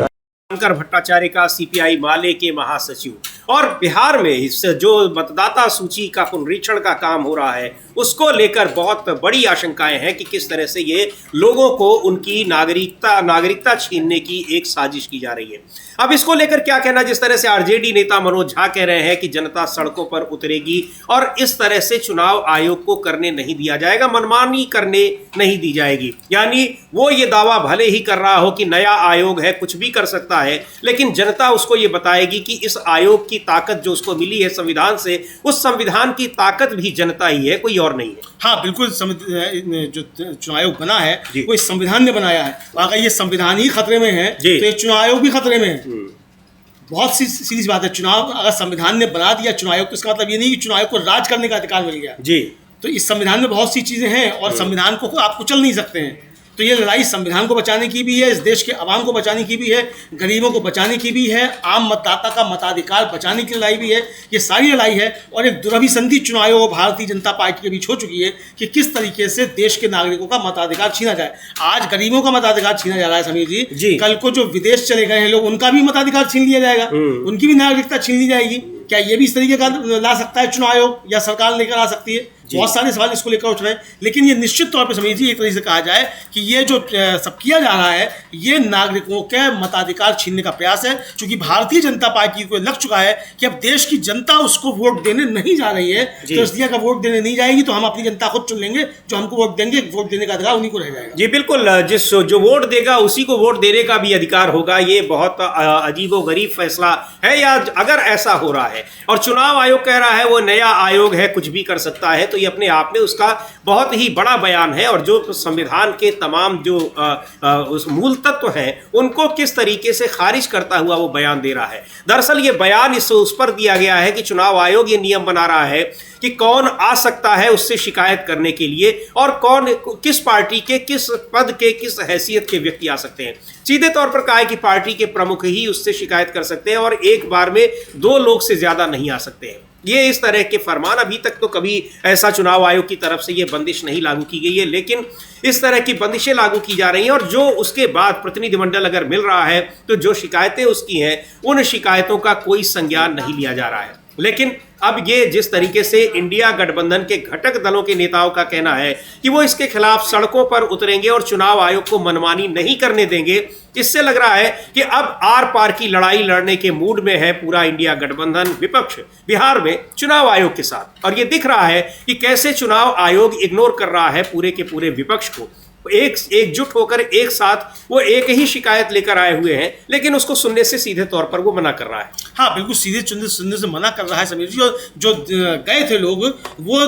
शंकर भट्टाचार्य का सीपीआई माले के महासचिव। और बिहार में इस जो मतदाता सूची का पुनरीक्षण का काम हो रहा है उसको लेकर बहुत बड़ी आशंकाएं हैं कि किस तरह से ये लोगों को उनकी नागरिकता छीनने की एक साजिश की जा रही है। अब इसको लेकर क्या कहना, जिस तरह से आरजेडी नेता मनोज झा कह रहे हैं कि जनता सड़कों पर उतरेगी और इस तरह से चुनाव आयोग को करने नहीं दिया जाएगा, मनमानी करने नहीं दी जाएगी। यानी वो ये दावा भले ही कर रहा हो कि नया आयोग है, कुछ भी कर सकता है, लेकिन जनता उसको ये बताएगी कि इस आयोग की ताकत जो उसको मिली है संविधान से, उस संविधान की ताकत भी जनता ही है, कोई और नहीं है। हाँ बिल्कुल, जो चुनाव आयोग बना है वो इस संविधान ने बनाया है। अगर ये संविधान ही खतरे में है तो ये चुनाव आयोग भी खतरे में है। बहुत सीधी सी बात है। चुनाव अगर संविधान ने बना दिया चुनाव आयोग, तो इसका मतलब ये नहीं कि चुनाव आयोग को राज करने का अधिकार मिल गया जी। तो इस संविधान में बहुत सी चीजें हैं और संविधान को आप कुचल नहीं सकते हैं। तो ये लड़ाई संविधान को बचाने की भी है, इस देश के आवाम को बचाने की भी है, गरीबों को बचाने की भी है, आम मतदाता का मताधिकार बचाने की लड़ाई भी है। ये सारी लड़ाई है और एक दुरभिसंधि चुनाव आयोग और भारतीय जनता पार्टी के बीच हो चुकी है कि किस तरीके से देश के नागरिकों का मताधिकार छीना जाए। आज गरीबों का मताधिकार छीना जा रहा है समीर जी। कल को जो विदेश चले गए हैं लोग, उनका भी मताधिकार छीन लिया जाएगा, उनकी भी नागरिकता छीन ली जाएगी। क्या ये भी इस तरीके का ला सकता है चुनाव आयोग, या सरकार लेकर आ सकती है? बहुत सारे सवाल इसको लेकर उठ रहे हैं। लेकिन ये निश्चित तौर पर समझिए, एक तरीके से कहा जाए कि ये जो सब किया जा रहा है ये नागरिकों के मताधिकार छीनने का प्रयास है। क्योंकि भारतीय जनता पार्टी को लग चुका है कि अब देश की जनता उसको वोट देने नहीं जा रही है, तो इसलिए अगर वोट देने नहीं जाएगी तो हम अपनी जनता खुद चुन लेंगे, जो हमको वोट देंगे, वोट देने का अधिकार उन्हीं को रह जाएगा। जी बिल्कुल, जिस जो वोट देगा उसी को वोट देने का भी अधिकार होगा। ये बहुत अजीबोगरीब फैसला है, या अगर ऐसा हो रहा है और चुनाव आयोग कह रहा है वो नया आयोग है, कुछ भी कर सकता है, तो ये अपने आप में उसका बहुत ही बड़ा बयान है। और जो संविधान के तमाम जो उस मूल तत्व हैं उनको किस तरीके से खारिज करता हुआ वो बयान दे रहा है। दरअसल ये बयान उस पर दिया गया है कि चुनाव आयोग ये नियम बना रहा है कि कौन आ सकता है उससे शिकायत करने के लिए, और कौन किस पार्टी के किस पद के किस हैसियत के व्यक्ति आ सकते हैं। सीधे तौर पर कहा है कि पार्टी के प्रमुख ही उससे शिकायत कर सकते हैं और एक बार में 2 लोग से ज्यादा नहीं आ सकते हैं। ये इस तरह के फरमान, अभी तक तो कभी ऐसा चुनाव आयोग की तरफ से ये बंदिश नहीं लागू की गई है, लेकिन इस तरह की बंदिशें लागू की जा रही हैं। और जो उसके बाद प्रतिनिधिमंडल अगर मिल रहा है तो जो शिकायतें उसकी हैं उन शिकायतों का कोई संज्ञान नहीं लिया जा रहा है। लेकिन अब ये जिस तरीके से इंडिया गठबंधन के घटक दलों के नेताओं का कहना है कि वो इसके खिलाफ सड़कों पर उतरेंगे और चुनाव आयोग को मनमानी नहीं करने देंगे, इससे लग रहा है कि अब आर पार की लड़ाई लड़ने के मूड में है पूरा इंडिया गठबंधन विपक्ष बिहार में चुनाव आयोग के साथ। और ये दिख रहा है कि कैसे चुनाव आयोग इग्नोर कर रहा है पूरे के पूरे विपक्ष को। एकजुट होकर एक साथ वो एक ही शिकायत लेकर आए हुए हैं, लेकिन उसको सुनने से सीधे तौर पर वो मना कर रहा है। हाँ बिल्कुल, सीधे सुनने से मना कर रहा है समीर जी। और जो गए थे लोग वो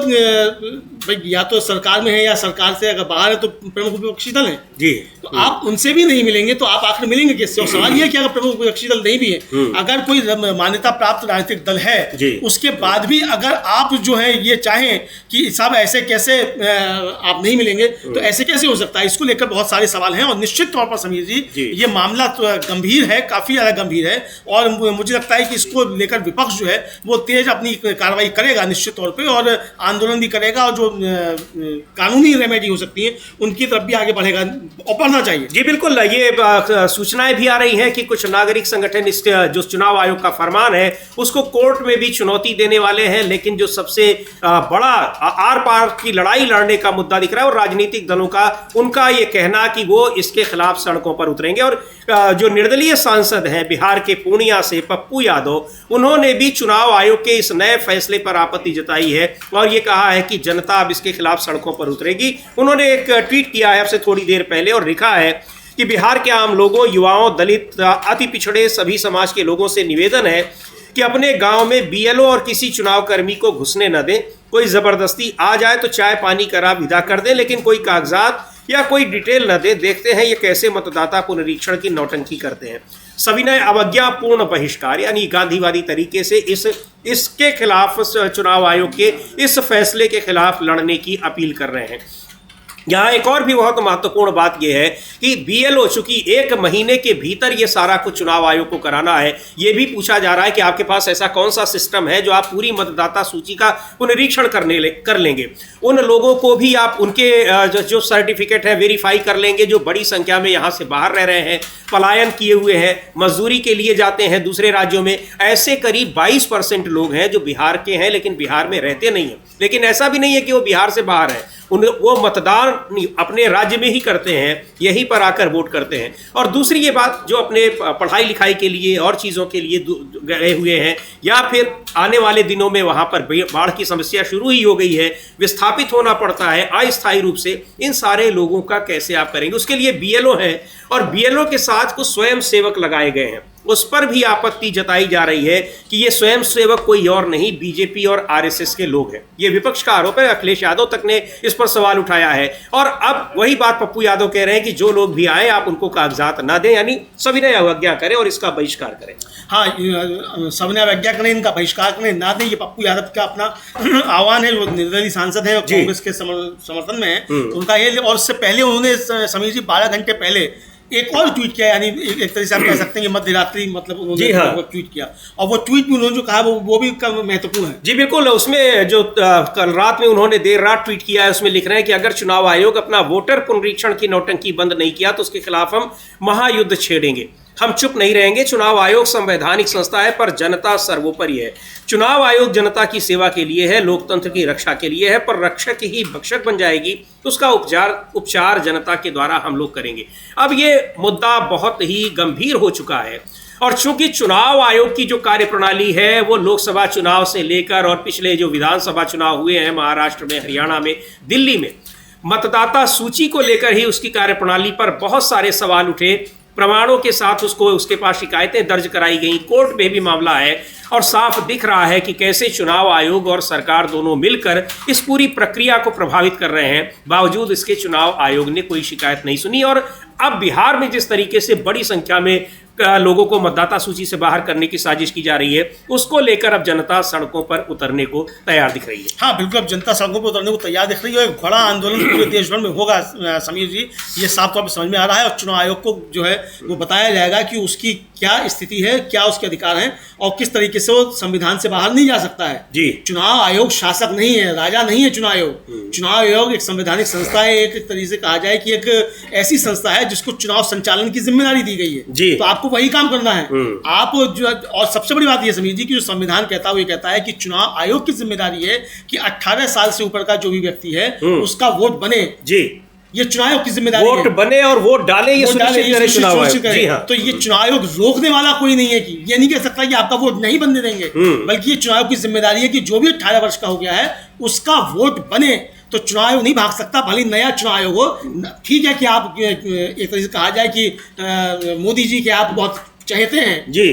या तो सरकार में है या सरकार से अगर बाहर है तो प्रमुख विपक्षी दल है जी। तो आप उनसे भी नहीं मिलेंगे तो आप आखिर मिलेंगे किससे? और सवाल ये है कि अगर प्रमुख विपक्षी दल नहीं भी है, अगर कोई मान्यता प्राप्त राजनीतिक दल है, उसके बाद भी अगर आप जो है ये चाहें कि साहब ऐसे कैसे आप नहीं मिलेंगे, तो ऐसे कैसे हो सकता है? इसको लेकर बहुत सारे सवाल हैं। और निश्चित तौर पर समीर जी ये मामला तो गंभीर है, काफी ज्यादा गंभीर है। और मुझे लगता है कि इसको लेकर विपक्ष जो है वो तेज अपनी कार्रवाई करेगा निश्चित तौर पे, और आंदोलन भी करेगा, और जो कानूनी रेमेडी हो सकती है उनकी तरफ भी आगे बढ़ेगा और बढ़ना चाहिए। जी बिल्कुल, ये सूचनाएं भी आ रही हैं कि कुछ नागरिक संगठन इस जो चुनाव आयोग का फरमान है उसको कोर्ट में भी चुनौती देने वाले हैं। लेकिन जो सबसे बड़ा आर पार की लड़ाई लड़ने का मुद्दा दिख रहा है और राजनीतिक दलों का, उनका ये कहना कि वो इसके खिलाफ सड़कों पर उतरेंगे। और जो निर्दलीय सांसद हैं बिहार के पूर्णिया से पप्पू यादव, उन्होंने भी चुनाव आयोग के इस नए फैसले पर आपत्ति जताई है और ये कहा है कि जनता अब इसके खिलाफ सड़कों पर उतरेगी। उन्होंने एक ट्वीट किया है अब से थोड़ी देर पहले और लिखा है कि बिहार के आम लोगों, युवाओं, दलित, अति पिछड़े सभी समाज के लोगों से निवेदन है कि अपने गांव में बीएलओ और किसी चुनाव कर्मी को घुसने न दें। कोई जबरदस्ती आ जाए तो चाय पानी करा विदा कर दें, लेकिन कोई कागजात या कोई डिटेल न दे। देखते हैं ये कैसे मतदाता पुनरीक्षण की नौटंकी करते हैं। सविनय अवज्ञापूर्ण बहिष्कार, यानी गांधीवादी तरीके से इसके खिलाफ चुनाव आयोग के इस फैसले के खिलाफ लड़ने की अपील कर रहे हैं। यहाँ एक और भी बहुत महत्वपूर्ण बात यह है कि बीएलओ, चूंकि 1 महीने के भीतर ये सारा कुछ चुनाव आयोग को कराना है, ये भी पूछा जा रहा है कि आपके पास ऐसा कौन सा सिस्टम है जो आप पूरी मतदाता सूची का पुनरीक्षण कर लेंगे। उन लोगों को भी आप उनके जो सर्टिफिकेट है वेरीफाई कर लेंगे जो बड़ी संख्या में यहाँ से बाहर रह रहे हैं, पलायन किए हुए हैं, मजदूरी के लिए जाते हैं दूसरे राज्यों में। ऐसे करीब 22% लोग हैं जो बिहार के हैं लेकिन बिहार में रहते नहीं हैं। लेकिन ऐसा भी नहीं है कि वो बिहार से बाहर है, वो मतदान अपने राज्य में ही करते हैं, यहीं पर आकर वोट करते हैं। और दूसरी ये बात, जो अपने पढ़ाई लिखाई के लिए और चीज़ों के लिए गए हुए हैं या फिर आने वाले दिनों में वहाँ पर बाढ़ की समस्या शुरू ही हो गई है, विस्थापित होना पड़ता है अस्थायी रूप से, इन सारे लोगों का कैसे आप करेंगे? उसके लिए बीएलओ है और बीएलओ के साथ कुछ स्वयं सेवक लगाए गए हैं। उस पर भी आपत्ति जताई जा रही है कि ये स्वयं सेवक कोई और नहीं, बीजेपी और आरएसएस के लोग हैं। ये विपक्ष का आरोप है, अखिलेश यादव तक ने इस पर सवाल उठाया है। और अब वही बात पप्पू यादव कह रहे हैं कि जो लोग भी आए आप उनको कागजात ना दें, यानी सविनय अवज्ञा करें और इसका बहिष्कार करें। हाँ, सविनय अवज्ञा करें, इनका बहिष्कार करें, ना दें। ये पप्पू यादव का अपना आह्वान है, वो निर्दलीय सांसद है और कांग्रेस के समर्थन में है उनका ये। और उससे पहले उन्होंने समीर जी 12 घंटे पहले एक और ट्वीट किया, यानी एक तरह से आप कह सकते हैं कि मध्य रात्रि मतलब उन्होंने वो ट्वीट किया। और वो ट्वीट में उन्होंने जो कहा वो भी महत्वपूर्ण है। जी बिल्कुल, उसमें जो कल रात में उन्होंने देर रात ट्वीट किया है उसमें लिख रहे हैं कि अगर चुनाव आयोग अपना वोटर पुनरीक्षण की नौटंकी बंद नहीं किया तो उसके खिलाफ हम महायुद्ध छेड़ेंगे। हम चुप नहीं रहेंगे। चुनाव आयोग संवैधानिक संस्था है पर जनता सर्वोपरि है। चुनाव आयोग जनता की सेवा के लिए है, लोकतंत्र की रक्षा के लिए है, पर रक्षक ही भक्षक बन जाएगी तो उसका उपचार जनता के द्वारा हम लोग करेंगे। अब ये मुद्दा बहुत ही गंभीर हो चुका है और चूंकि चुनाव आयोग की जो कार्यप्रणाली है वो लोकसभा चुनाव से लेकर और पिछले जो विधानसभा चुनाव हुए हैं महाराष्ट्र में, हरियाणा में, दिल्ली में, मतदाता सूची को लेकर ही उसकी कार्यप्रणाली पर बहुत सारे सवाल उठे। प्रमाणों के साथ उसके पास शिकायतें दर्ज कराई गई, कोर्ट में भी मामला है और साफ दिख रहा है कि कैसे चुनाव आयोग और सरकार दोनों मिलकर इस पूरी प्रक्रिया को प्रभावित कर रहे हैं। बावजूद इसके चुनाव आयोग ने कोई शिकायत नहीं सुनी और अब बिहार में जिस तरीके से बड़ी संख्या में लोगों को मतदाता सूची से बाहर करने की साजिश की जा रही है उसको लेकर अब जनता सड़कों पर उतरने को तैयार दिख रही है। हाँ बिल्कुल, अब जनता सड़कों पर उतरने को तैयार दिख रही है। एक बड़ा आंदोलन पूरे देश भर में होगा समीर जी, ये साफ तौर पर समझ में आ रहा है। और चुनाव आयोग को जो है वो बताया जाएगा कि उसकी क्या स्थिति है, क्या उसके अधिकार हैं और किस तरीके से वो संविधान से बाहर नहीं जा सकता है। जी, चुनाव आयोग शासक नहीं है, राजा नहीं है। चुनाव आयोग एक संवैधानिक संस्था है। एक तरीके से कहा जाए कि एक ऐसी संस्था है जिसको चुनाव संचालन की जिम्मेदारी दी गई है। जी, तो आपको वही काम करना है। आप जो, और सबसे बड़ी बात यह समीर जी कि जो संविधान कहता है वो ये कहता है कि चुनाव आयोग की जिम्मेदारी है कि 18 साल से ऊपर का जो भी व्यक्ति है उसका वोट बने। जी, ये चुनाव आयोग की जिम्मेदारी है। वोट बने और वोट डाले, ये सुनिश्चित करे चुनाव आयोग। जी हाँ। तो ये चुनाव आयोग रोकने वाला कोई नहीं है, कि ये नहीं कह सकता कि आपका वोट नहीं बनने देंगे, बल्कि ये चुनाव आयोग की जिम्मेदारी है कि जो भी 18 वर्ष का हो गया है उसका वोट बने। तो चुनाव आयोग नहीं भाग सकता, भले नया चुनाव आयोग हो। ठीक है कि आप एक तरह से कहा जाए कि मोदी जी के आप बहुत चाहते हैं जी,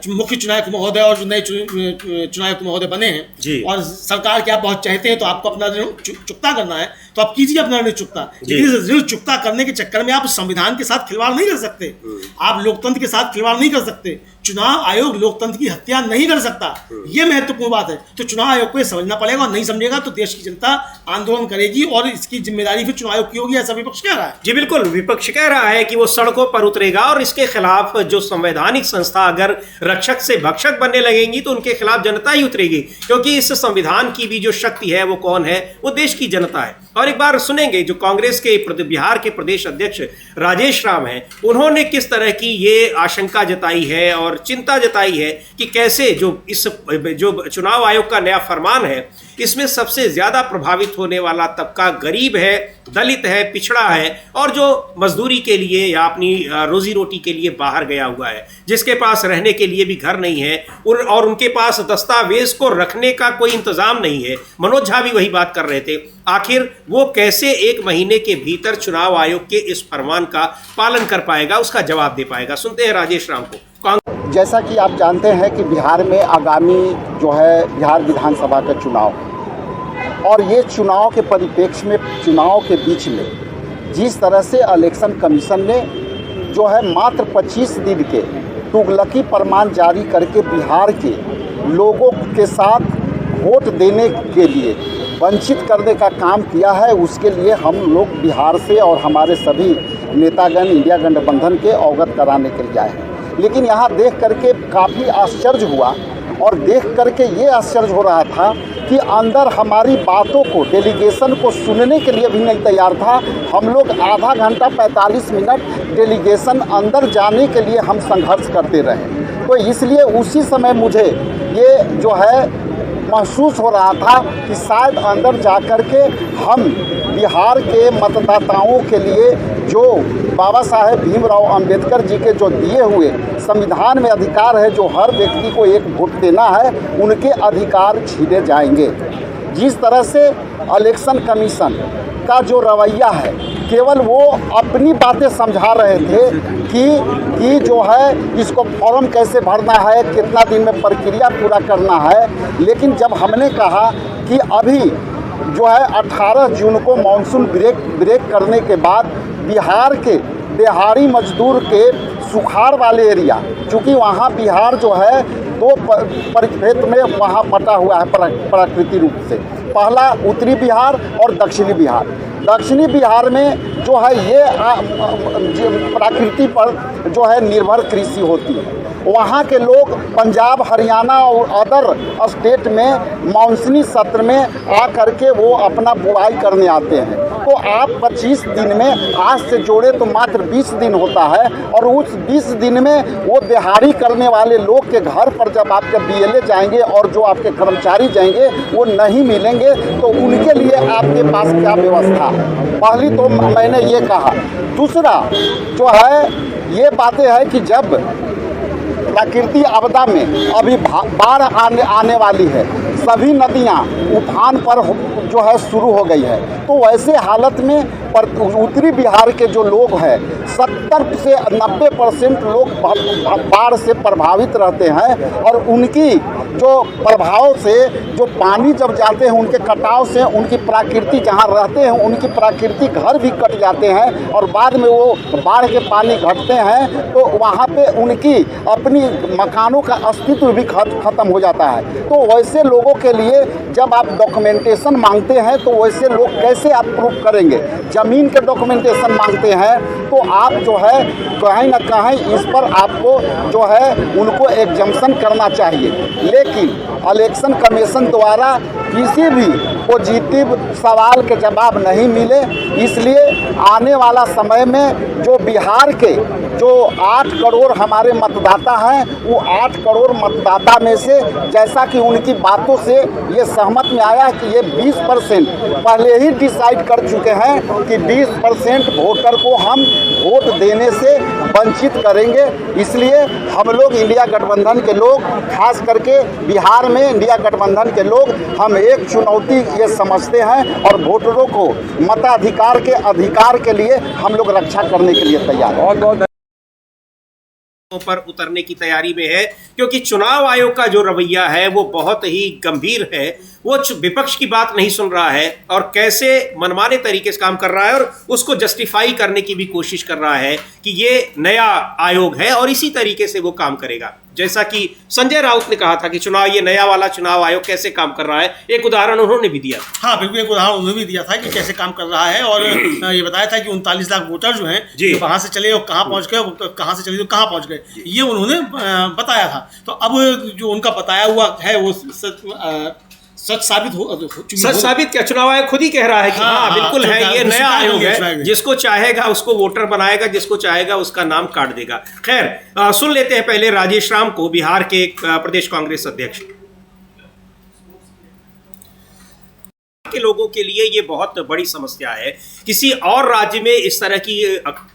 मुख्य चुनाव महोदय और जो नए चुनाव महोदय बने हैं जी, और सरकार के आप बहुत चाहते हैं तो आपको अपना ऋण चुकता करना है तो आप कीजिए अपना ऋण चुकता। लेकिन ऋण चुकता करने के चक्कर में आप संविधान के साथ खिलवाड़ नहीं कर सकते, आप लोकतंत्र के साथ खिलवाड़ नहीं कर सकते। चुनाव आयोग लोकतंत्र की हत्या नहीं कर सकता, यह महत्वपूर्ण बात है। तो चुनाव आयोग को समझना पड़ेगा और नहीं समझेगा तो देश की जनता आंदोलन करेगी और इसकी जिम्मेदारी फिर चुनाव आयोग की होगी, ऐसा विपक्ष कह रहा है। जी बिल्कुल, विपक्ष कह रहा है कि वो सड़कों पर उतरेगा और इसके खिलाफ जो संवैधानिक संस्था अगर रक्षक से भक्षक बनने लगेंगी तो उनके खिलाफ जनता ही उतरेगी, क्योंकि इस संविधान की भी जो शक्ति है वो कौन है, वो देश की जनता है। और एक बार सुनेंगे जो कांग्रेस के बिहार के प्रदेश अध्यक्ष राजेश राम हैं, उन्होंने किस तरह की ये आशंका जताई है और चिंता जताई है कि कैसे जो चुनाव आयोग का नया फरमान है इसमें सबसे ज्यादा प्रभावित होने वाला तबका गरीब है, दलित है, पिछड़ा है और जो मजदूरी के लिए या अपनी रोजी रोटी के लिए बाहर गया हुआ है, जिसके पास रहने के लिए भी घर नहीं है और उनके पास दस्तावेज को रखने का कोई इंतजाम नहीं है। मनोज झा भी वही बात कर रहे थे। आखिर वो कैसे 1 महीने के भीतर चुनाव आयोग के इस फरमान का पालन कर पाएगा, उसका जवाब दे पाएगा। सुनते हैं राजेश राम को। जैसा कि आप जानते हैं कि बिहार में आगामी जो है बिहार विधानसभा का चुनाव और ये चुनाव के परिप्रेक्ष्य में, चुनाव के बीच में जिस तरह से इलेक्शन कमीशन ने जो है मात्र 25 दिन के तुगलकी फरमान जारी करके बिहार के लोगों के साथ वोट देने के लिए वंचित करने का काम किया है, उसके लिए हम लोग बिहार से और हमारे सभी नेतागण इंडिया गठबंधन के अवगत कराने के लिए आए हैं। लेकिन यहाँ देख करके काफ़ी आश्चर्य हुआ और देख करके ये आश्चर्य हो रहा था कि अंदर हमारी बातों को, डेलीगेशन को सुनने के लिए भी नहीं तैयार था। हम लोग आधा घंटा 45 मिनट डेलीगेशन अंदर जाने के लिए हम संघर्ष करते रहे। तो इसलिए उसी समय मुझे ये जो है महसूस हो रहा था कि शायद अंदर जाकर के हम बिहार के मतदाताओं के लिए जो बाबा साहेब भीमराव अंबेडकर जी के जो दिए हुए संविधान में अधिकार है, जो हर व्यक्ति को एक वोट देना है, उनके अधिकार छीने जाएंगे। जिस तरह से इलेक्शन कमीशन का जो रवैया है, केवल वो अपनी बातें समझा रहे थे कि जो है इसको फॉर्म कैसे भरना है, कितना दिन में प्रक्रिया पूरा करना है। लेकिन जब हमने कहा कि अभी जो है 18 जून को मानसून ब्रेक करने के बाद बिहार के दिहाड़ी मजदूर के सुखाड़ वाले एरिया, चूँकि वहाँ बिहार जो है दो परिक्षेत्र में वहाँ बटा हुआ है प्राकृतिक रूप से, पहला उत्तरी बिहार और दक्षिणी बिहार। दक्षिणी बिहार में जो है ये प्रकृति पर जो है निर्भर कृषि होती है। वहाँ के लोग पंजाब, हरियाणा और अदर स्टेट में मानसूनी सत्र में आ करके वो अपना बुआई करने आते हैं। तो आप 25 दिन में आज से जोड़े तो मात्र 20 दिन होता है, और उस 20 दिन में वो दिहाड़ी करने वाले लोग के घर पर जब आपके BLA जाएंगे और जो आपके कर्मचारी जाएंगे वो नहीं मिलेंगे, तो उनके लिए आपके पास क्या व्यवस्था है? पहली तो मैंने ये कहा। दूसरा जो है ये बातें है कि जब प्राकृतिक आपदा में अभी बाढ़ आने वाली है, सभी नदियां उफान पर जो है शुरू हो गई है, तो वैसे हालत में उत्तरी बिहार के जो लोग हैं 70 से 90% लोग बाढ़ से प्रभावित रहते हैं। और उनकी जो प्रभाव से जो पानी जब जाते हैं, उनके कटाव से उनकी प्रकृति जहाँ रहते हैं उनकी प्राकृतिक घर भी कट जाते हैं, और बाद में वो बाढ़ के पानी घटते हैं तो वहाँ पे उनकी अपनी मकानों का अस्तित्व भी खत्म हो जाता है। तो वैसे लोगों के लिए जब आप डॉक्यूमेंटेशन मांगते हैं तो वैसे लोग कैसे आप प्रूफ करेंगे? ज़मीन के डॉक्यूमेंटेशन मांगते हैं तो आप जो है कहीं ना कहीं इस पर आपको जो है उनको एग्जम्पशन करना चाहिए। लेकिन इलेक्शन कमीशन द्वारा किसी भी पॉजिटिव सवाल के जवाब नहीं मिले, इसलिए आने वाला समय में जो बिहार के जो 8 करोड़ हमारे मतदाता हैं, वो 8 करोड़ मतदाता में से जैसा कि उनकी बातों से ये सहमत में आया कि ये 20% पहले ही डिसाइड कर चुके हैं कि 20% वोटर को हम वोट देने से वंचित करेंगे। इसलिए हम लोग इंडिया गठबंधन के लोग, खास करके बिहार में इंडिया गठबंधन के लोग, हम एक चुनौती ये समझते हैं और वोटरों को मताधिकार के अधिकार के लिए हम लोग रक्षा करने के लिए तैयार हैं। बहुत पर उतरने की तैयारी में है, क्योंकि चुनाव आयोग का जो रवैया है वो बहुत ही गंभीर है। वो विपक्ष की बात नहीं सुन रहा है और कैसे मनमाने तरीके से काम कर रहा है, और उसको जस्टिफाई करने की भी कोशिश कर रहा है कि ये नया आयोग है और इसी तरीके से वो काम करेगा। जैसा कि संजय राउत ने कहा था कि ये नया वाला चुनाव आयोग कैसे काम कर रहा है, एक उदाहरण उन्होंने भी दिया। हाँ बिल्कुल, एक उदाहरण उन्होंने भी दिया था कि कैसे काम कर रहा है, और ये बताया था कि 39 लाख वोटर जो हैं जो कहाँ से चले और कहाँ पहुँच गए, कहाँ से चले तो कहाँ पहुँच गए, ये उन्होंने बताया था। तो अब जो उनका बताया हुआ है वो सच साबित क्या? चुनाव आयोग खुद ही कह रहा है कि हाँ बिल्कुल है, ये नया आयोग है, जिसको चाहेगा उसको वोटर बनाएगा, जिसको चाहेगा उसका नाम काट देगा। खैर, सुन लेते हैं पहले राजेश राम को, बिहार के प्रदेश कांग्रेस अध्यक्ष। के लोगों के लिए ये बहुत बड़ी समस्या है। किसी और राज्य में इस तरह की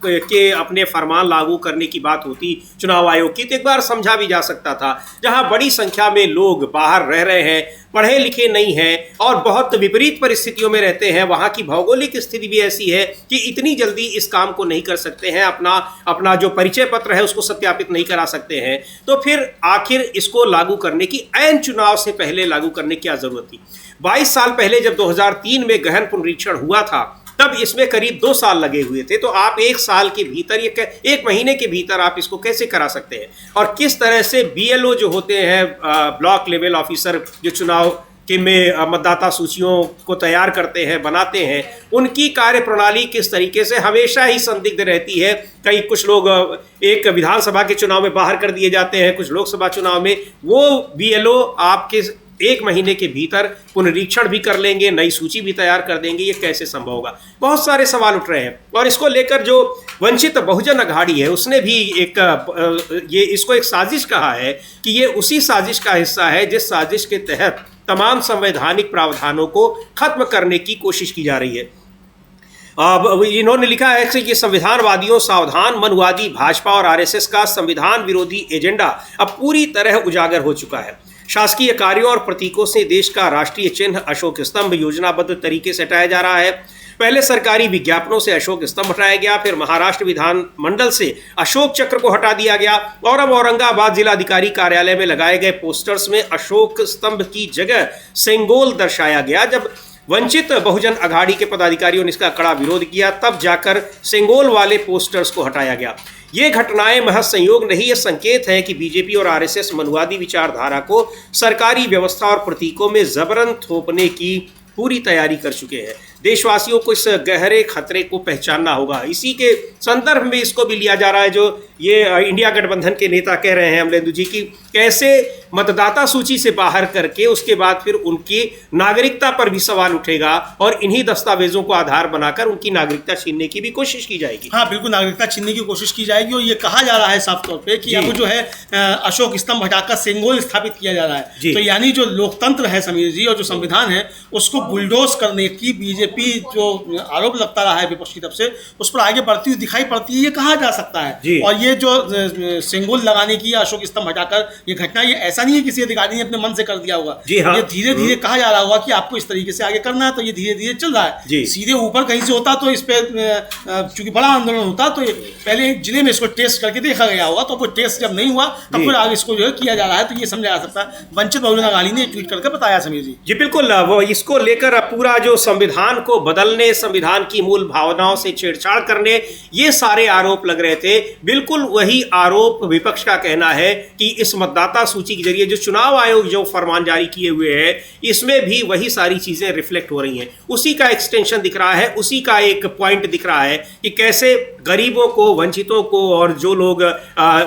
के अपने फरमान लागू करने की बात होती चुनाव आयोग की तो एक बार समझा भी जा सकता था। जहां बड़ी संख्या में लोग बाहर रह रहे हैं, पढ़े लिखे नहीं हैं और बहुत विपरीत परिस्थितियों में रहते हैं, वहां की भौगोलिक स्थिति भी ऐसी है कि इतनी जल्दी इस काम को नहीं कर सकते हैं, अपना जो परिचय पत्र है उसको सत्यापित नहीं करा सकते हैं, तो फिर आखिर इसको लागू करने की, ऐन चुनाव से पहले लागू करने की क्या जरूरत थी? 22 साल पहले जब 2003 में गहन पुनरीक्षण हुआ था तब इसमें करीब 2 साल लगे हुए थे, तो आप 1 साल के भीतर, 1 महीने के भीतर आप इसको कैसे करा सकते हैं? और किस तरह से BLO जो होते हैं, ब्लॉक लेवल ऑफिसर, जो चुनाव कि में मतदाता सूचियों को तैयार करते हैं, बनाते हैं, उनकी कार्यप्रणाली किस तरीके से हमेशा ही संदिग्ध रहती है। कई कुछ लोग एक विधानसभा के चुनाव में बाहर कर दिए जाते हैं, कुछ लोकसभा चुनाव में, वो बीएलओ आपके 1 महीने के भीतर पुनरीक्षण भी कर लेंगे, नई सूची भी तैयार कर देंगे। ये कैसे संभव होगा? बहुत सारे सवाल उठ रहे हैं और इसको लेकर जो वंचित बहुजन अघाड़ी है उसने भी इसको एक साजिश कहा है कि ये उसी साजिश का हिस्सा है जिस साजिश के तहत तमाम संवैधानिक प्रावधानों को खत्म करने की कोशिश की जा रही है। अब इन्होंने लिखा है कि ये संविधानवादियों, सावधान, मनुवादी भाजपा और आरएसएस का संविधान विरोधी एजेंडा अब पूरी तरह उजागर हो चुका है। शासकीय कार्यों और प्रतीकों से देश का राष्ट्रीय चिन्ह अशोक स्तंभ योजनाबद्ध तरीके से हटाया जा रहा है। पहले सरकारी विज्ञापनों से अशोक स्तंभ हटाया गया, फिर महाराष्ट्र विधानमंडल से अशोक चक्र को हटा दिया गया और अब औरंगाबाद जिलाधिकारी कार्यालय में लगाए गए पोस्टर्स में अशोक स्तंभ की जगह सेंगोल दर्शाया गया। जब वंचित बहुजन अघाड़ी के पदाधिकारियों ने इसका कड़ा विरोध किया, तब जाकर सेंगोल वाले पोस्टर्स को हटाया गया। ये घटनाएं महज संयोग नहीं, ये संकेत है कि बीजेपी और आरएसएस मनुवादी विचारधारा को सरकारी व्यवस्था और प्रतीकों में जबरन थोपने की पूरी तैयारी कर चुके हैं। देशवासियों को इस गहरे खतरे को पहचानना होगा। इसी के संदर्भ में इसको भी लिया जा रहा है जो ये इंडिया गठबंधन के नेता कह रहे हैं अमलेंदु जी की कैसे मतदाता सूची से बाहर करके उसके बाद फिर उनकी नागरिकता पर भी सवाल उठेगा और इन्हीं दस्तावेजों को आधार बनाकर उनकी नागरिकता छीनने की भी कोशिश की जाएगी। हाँ बिल्कुल, नागरिकता छीनने की कोशिश की जाएगी और ये कहा जा रहा है साफ तौर पे कि अब जो है अशोक स्तंभ हटाकर सेंगोल स्थापित किया जा रहा है। तो यानी जो लोकतंत्र है समीर जी और जो संविधान है उसको बुलडोज करने की बीजेपी जो आरोप लगता रहा है विपक्ष की तरफ से उस पर आगे बढ़ती हुई दिखाई पड़ती है, ये कहा जा सकता है। और ये जो सेंगोल लगाने की अशोक स्तंभ हटाकर ये घटना, ये ऐसा नहीं है किसी अधिकारी ने अपने मन से कर दिया होगा। हाँ। ये धीरे धीरे कहा जा रहा होगा कि आपको इस तरीके से आगे करना है, तो ये धीरे धीरे चल रहा है। सीधे ऊपर कहीं से होता तो इस पे चूंकि बड़ा आंदोलन होता तो पहले एक जिले में इसको टेस्ट करके देखा गया होगा, तो वो टेस्ट जब नहीं हुआ तब फिर आगे इसको जो है किया जा रहा है। तो ये समझा जा सकता है। वंचित बहुजन अघाड़ी ने ट्वीट करके बताया समीर जी। जी बिल्कुल, वो इसको लेकर पूरा जो संविधान को बदलने, संविधान की मूल भावनाओं से छेड़छाड़ करने, ये सारे आरोप लग रहे थे। बिल्कुल वही आरोप विपक्ष का कहना है कि इस मतदाता सूची के जरिए जो चुनाव आयोग जो फरमान जारी किए हुए हैं इसमें भी वही सारी चीजें रिफ्लेक्ट हो रही हैं। उसी का एक्सटेंशन दिख रहा है, उसी का एक पॉइंट दिख रहा है कि कैसे गरीबों को, वंचितों को और जो लोग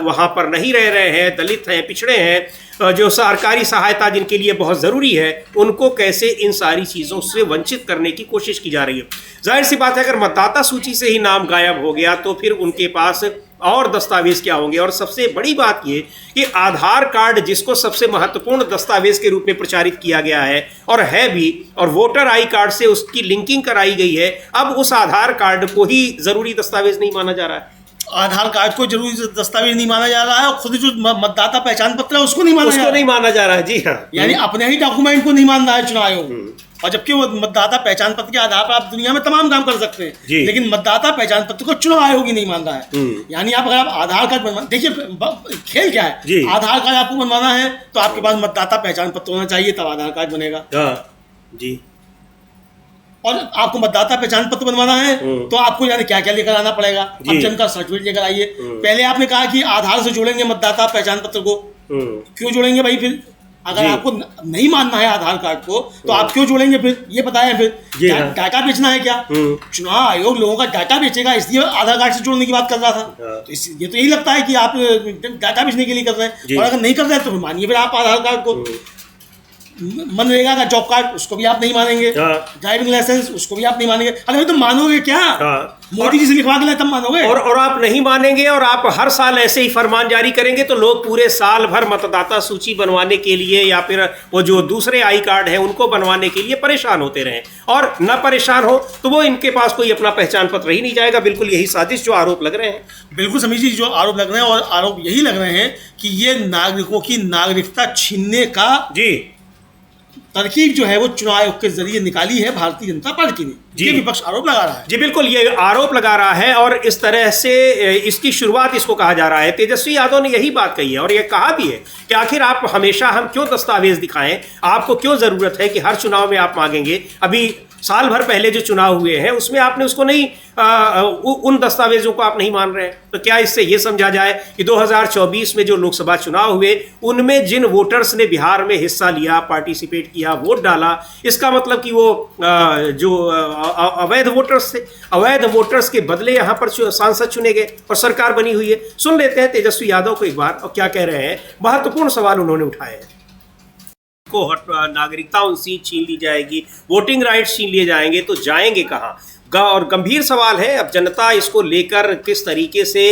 वहां पर नहीं रह रहे हैं, दलित हैं, पिछड़े हैं, जो सरकारी सहायता जिनके लिए बहुत ज़रूरी है, उनको कैसे इन सारी चीज़ों से वंचित करने की कोशिश की जा रही है। जाहिर सी बात है अगर मतदाता सूची से ही नाम गायब हो गया तो फिर उनके पास और दस्तावेज क्या होंगे। और सबसे बड़ी बात ये कि आधार कार्ड जिसको सबसे महत्वपूर्ण दस्तावेज के रूप में प्रचारित किया गया है और है भी, और वोटर आई कार्ड से उसकी लिंकिंग कराई गई है, अब उस आधार कार्ड को ही ज़रूरी दस्तावेज नहीं माना जा रहा है। आधार कार्ड को जरूरी दस्तावेज नहीं माना जा रहा है और खुद जो मतदाता पहचान पत्र है उसको नहीं माना जा रहा है। जी हाँ, यानी अपने ही डॉक्यूमेंट को नहीं मान रहा है चुनाव आयोग। और जबकि वो मतदाता पहचान पत्र के आधार पर आप दुनिया में तमाम काम कर सकते हैं, लेकिन मतदाता पहचान पत्र को चुनाव आयोग ही नहीं मान रहा है। यानी आप अगर आप आधार कार्ड बनवा, देखिए खेल क्या है, आधार कार्ड आपको बनवाना है तो आपके पास मतदाता पहचान पत्र होना चाहिए, तब आधार कार्ड बनेगा। जी, और आपको मतदाता पहचान पत्र बनवाना है तो आपको यानी क्या क्या लेकर आना पड़ेगा। अब जन्म का सर्टिफिकेट लेकर आइए। पहले आपने कहा कि आधार से जोड़ेंगे मतदाता पहचान पत्र को, क्यों जोड़ेंगे भाई? फिर अगर आपको नहीं मानना है आधार कार्ड को तो आप क्यों जोड़ेंगे? फिर ये बताएं। फिर डाटा बेचना है क्या? चुनाव आयोग लोगों का डाटा बेचेगा, इसलिए आधार कार्ड से जोड़ने की बात कर रहा था। तो ये तो यही लगता है कि आप डाटा बेचने के लिए कर रहे हैं। और अगर नहीं कर रहे हैं तो मानिए फिर आप आधार कार्ड को। मनरेगा का जॉब कार्ड उसको भी आप नहीं मानेंगे, ड्राइविंग लाइसेंस उसको भी आप नहीं मानेंगे। अरे तो मानोगे क्या? मोदी जी से लिखवा के लाए तब मानोगे। और आप नहीं मानेंगे और आप हर साल ऐसे ही फरमान जारी करेंगे तो लोग पूरे साल भर मतदाता सूची बनवाने के लिए या फिर वो जो दूसरे आई कार्ड है उनको बनवाने के लिए परेशान होते रहें, और न परेशान हो तो वो इनके पास कोई अपना पहचान पत्र ही नहीं जाएगा। बिल्कुल यही साजिश जो आरोप लग रहे हैं। बिल्कुल समीर जी, जो आरोप लग रहे हैं और आरोप यही लग रहे हैं कि ये नागरिकों की नागरिकता छीनने का तरकीब जो है वो चुनाव आयोग के जरिए निकाली है भारतीय जनता पार्टी ने। ये विपक्ष आरोप लगा रहा है। जी बिल्कुल, ये आरोप लगा रहा है और इस तरह से इसकी शुरुआत इसको कहा जा रहा है। तेजस्वी यादव ने यही बात कही है और ये कहा भी है कि आखिर आप हमेशा हम क्यों दस्तावेज दिखाएं, आपको क्यों जरूरत है कि हर चुनाव में आप मांगेंगे। अभी साल भर पहले जो चुनाव हुए हैं उसमें आपने उसको नहीं उन दस्तावेजों को आप नहीं मान रहे हैं। तो क्या इससे ये समझा जाए कि 2024 में जो लोकसभा चुनाव हुए उनमें जिन वोटर्स ने बिहार में हिस्सा लिया, पार्टिसिपेट किया, वोट डाला, इसका मतलब कि वो जो अवैध वोटर्स थे, अवैध वोटर्स के बदले यहाँ पर सांसद चुने गए और सरकार बनी हुई है। सुन लेते हैं तेजस्वी यादव को एक बार और क्या कह रहे हैं। महत्वपूर्ण सवाल उन्होंने उठाए हैं। को नागरिकता उनसे छीन ली जाएगी, वोटिंग राइट्स छीन लिए जाएंगे, तो जाएंगे कहाँ? और गंभीर सवाल है। अब जनता इसको लेकर किस तरीके से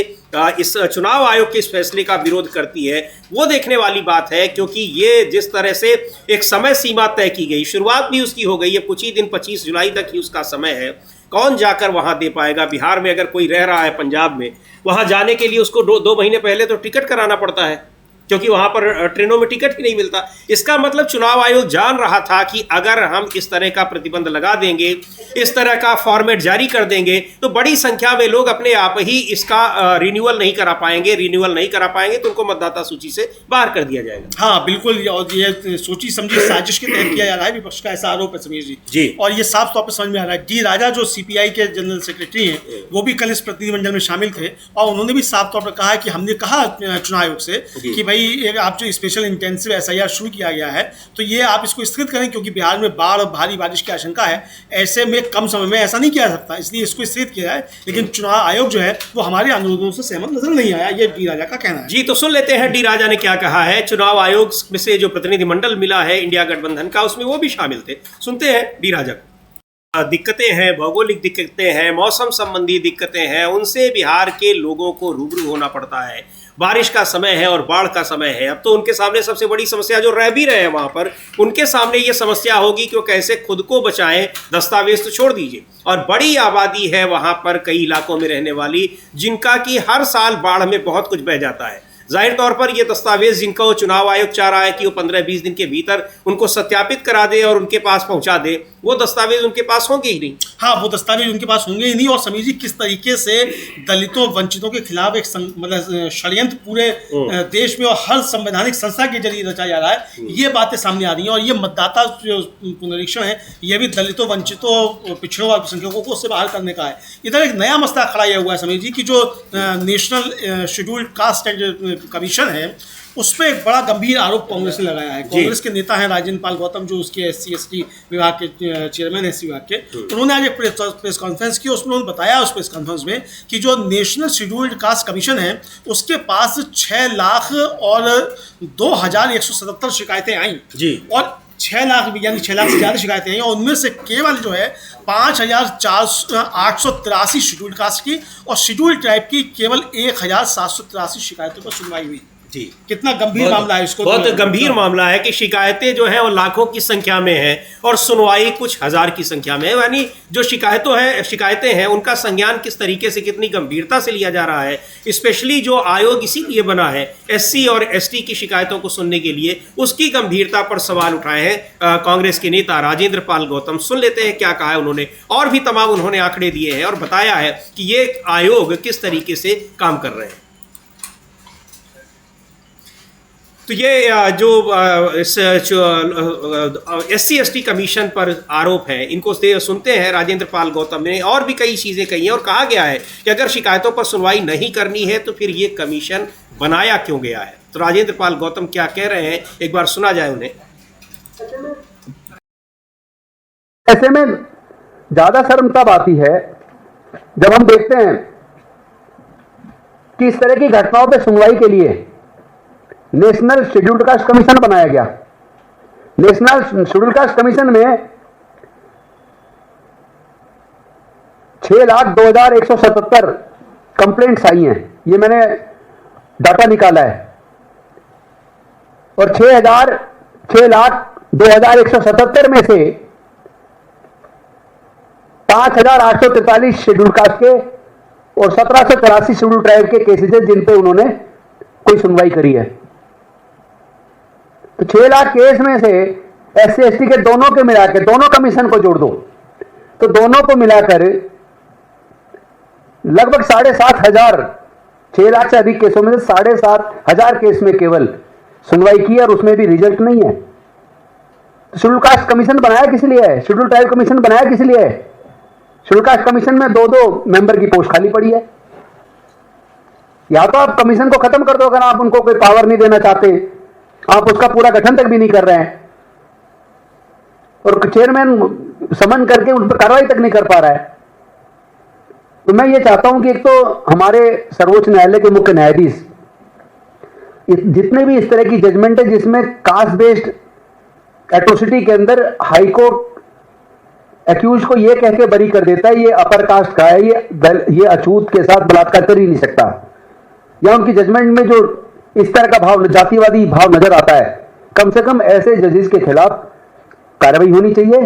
इस चुनाव आयोग के इस फैसले का विरोध करती है वो देखने वाली बात है, क्योंकि ये जिस तरह से एक समय सीमा तय की गई, शुरुआत भी उसकी हो गई है, कुछ ही दिन 25 जुलाई तक ही उसका समय है। कौन जाकर वहां दे पाएगा? बिहार में अगर कोई रह रहा है पंजाब में, वहां जाने के लिए उसको दो महीने पहले तो टिकट कराना पड़ता है, क्योंकि वहां पर ट्रेनों में टिकट ही नहीं मिलता। इसका मतलब चुनाव आयोग जान रहा था कि अगर हम इस तरह का प्रतिबंध लगा देंगे, इस तरह का फॉर्मेट जारी कर देंगे, तो बड़ी संख्या में लोग अपने आप ही इसका रिन्यूअल नहीं करा पाएंगे। रिन्यूअल नहीं करा पाएंगे तो उनको मतदाता सूची से बाहर कर दिया जाएगा। हाँ बिल्कुल, और ये सोची समझी साजिश के तहत किया जा रहा है, विपक्ष का ऐसा आरोप है समीर जी। और ये साफ तौर पर समझ में आ रहा है। डी राजा जो सीपीआई के जनरल सेक्रेटरी हैं, वो भी कल इस प्रतिनिधिमंडल में शामिल थे और उन्होंने भी साफ तौर पर कहा कि हमने कहा चुनाव आयोग से कि भाई आप जो स्पेशल इंटेंसिव एसआईआर शुरू किया गया है तो ये आप इसको स्थगित करें, क्योंकि बिहार में बाढ़ और भारी बारिश की आशंका है। ऐसे में कम समय में ऐसा नहीं किया जा सकता, इसलिए इसको स्थगित किया है। लेकिन चुनाव आयोग जो है वो हमारे अनुरोधों से सहमत नजर नहीं आया, ये डी राजा का कहना है। जी, तो सुन लेते हैं डी राजा ने क्या कहा है। चुनाव आयोग में से जो प्रतिनिधिमंडल मिला है इंडिया गठबंधन का, उसमें वो भी शामिल थे। सुनते हैं डी राजा। दिक्कतें हैं, भौगोलिक दिक्कतें हैं, मौसम संबंधी दिक्कतें हैं, उनसे बिहार के लोगों को रूबरू होना पड़ता है। बारिश का समय है और बाढ़ का समय है। अब तो उनके सामने सबसे बड़ी समस्या, जो रह भी रहे हैं वहां पर, उनके सामने ये समस्या होगी कि वो कैसे खुद को बचाएं। दस्तावेज तो छोड़ दीजिए, और बड़ी आबादी है वहां पर कई इलाकों में रहने वाली, जिनका कि हर साल बाढ़ में बहुत कुछ बह जाता है। जाहिर तौर पर ये दस्तावेज जिनको चुनाव आयोग चाह रहा है कि वो 15-20 दिन के भीतर उनको सत्यापित करा दे और उनके पास पहुंचा दे, वो दस्तावेज उनके पास होंगे ही नहीं। हाँ, वो दस्तावेज उनके पास होंगे ही नहीं। और समीर जी, किस तरीके से दलितों वंचितों के खिलाफ एक मतलब षड्यंत्र पूरे देश में और हर संवैधानिक संस्था के जरिए रचा जा रहा है, ये बातें सामने आ रही हैं। और ये मतदाता जो पुनरीक्षण है, ये भी दलितों, वंचितों, पिछड़ों और अल्पसंख्यकों को उससे बाहर करने का है। इधर एक नया मसला खड़ा हुआ है समीर जी, की जो national scheduled caste and commission है, उस पर एक बड़ा गंभीर आरोप कांग्रेस ने लगाया है। कांग्रेस के नेता हैं राजेंद्र पाल गौतम, जो उसके SC/ST विभाग के चेयरमैन है, विभाग के। उन्होंने आज एक प्रेस कॉन्फ्रेंस की, उसमें उन्होंने बताया उस प्रेस कॉन्फ्रेंस में कि जो नेशनल शेड्यूल्ड कास्ट कमीशन है, उसके पास 6 लाख और 2,177 शिकायतें आई जी, और 6 लाख यानी 6 लाख से ज़्यादा शिकायतें आई, और उनमें से केवल जो है 5,883 शेड्यूल्ड कास्ट की और शेड्यूल्ड ट्राइब की केवल 1,783 शिकायतों पर सुनवाई हुई। जी, कितना गंभीर मामला है इसको। बहुत गंभीर मामला है कि शिकायतें जो है वो लाखों की संख्या में है और सुनवाई कुछ हजार की संख्या में है। यानी जो शिकायतें हैं उनका संज्ञान किस तरीके से, कितनी गंभीरता से लिया जा रहा है। स्पेशली जो आयोग इसीलिए बना है SC और ST की शिकायतों को सुनने के लिए, उसकी गंभीरता पर सवाल उठाए हैं कांग्रेस के नेता राजेंद्र पाल गौतम। सुन लेते हैं क्या कहा है उन्होंने, और भी तमाम उन्होंने आंकड़े दिए हैं और बताया है कि ये आयोग किस तरीके से काम कर रहे हैं। तो ये जो SC/ST कमीशन पर आरोप है, इनको सुनते हैं। राजेंद्र पाल गौतम ने और भी कई चीज़ें कही हैं और कहा गया है कि अगर शिकायतों पर सुनवाई नहीं करनी है तो फिर ये कमीशन बनाया क्यों गया है। तो राजेंद्र पाल गौतम क्या कह रहे हैं, एक बार सुना जाए उन्हें। ऐसे में ज़्यादा शर्म तब आती है जब हम देखते हैं कि इस तरह की घटनाओं पर सुनवाई के लिए नेशनल शेड्यूल्ड कास्ट कमीशन बनाया गया। नेशनल शेड्यूल्ड कास्ट कमीशन में 6,02,177 कंप्लेंट्स आई हैं, ये मैंने डाटा निकाला है, और 6,02,177 में से 5,843 शेड्यूल्ड कास्ट के और 1,784 शेड्यूल्ड ट्राइब के केसेस है जिन पे उन्होंने कोई सुनवाई करी है। तो 6 लाख केस में से SC/ST के दोनों के मिलाकर, दोनों कमीशन को जोड़ दो तो दोनों को मिलाकर लगभग 7,500, 6 लाख से अधिक केसों में से 7,500 केस में केवल सुनवाई की और उसमें भी रिजल्ट नहीं है। शेड्यूल कास्ट कमीशन बनाया किस लिए है? शेड्यूल ट्राइब कमीशन बनाया किस लिए है? शेड्यूल कास्ट कमीशन में 2-2 मेंबर की पोस्ट खाली पड़ी है। या तो आप कमीशन को खत्म कर दो, अगर आप उनको कोई पावर नहीं देना चाहते, आप उसका पूरा गठन तक भी नहीं कर रहे हैं, और चेयरमैन समन करके उन पर कार्रवाई तक नहीं कर पा रहा है। तो मैं ये चाहता हूं कि एक तो हमारे सर्वोच्च न्यायालय के मुख्य न्यायाधीश जितने भी इस तरह की जजमेंट है जिसमें कास्ट बेस्ड एट्रोसिटी के अंदर हाई कोर्ट एक्यूज को यह कह के बरी कर देता है ये अपर कास्ट का है, ये अछूत के साथ बलात्कार कर ही नहीं सकता, या उनकी जजमेंट में जो इस तरह का भाव, जातिवादी भाव नजर आता है, कम से कम ऐसे जजेस के खिलाफ कार्रवाई होनी चाहिए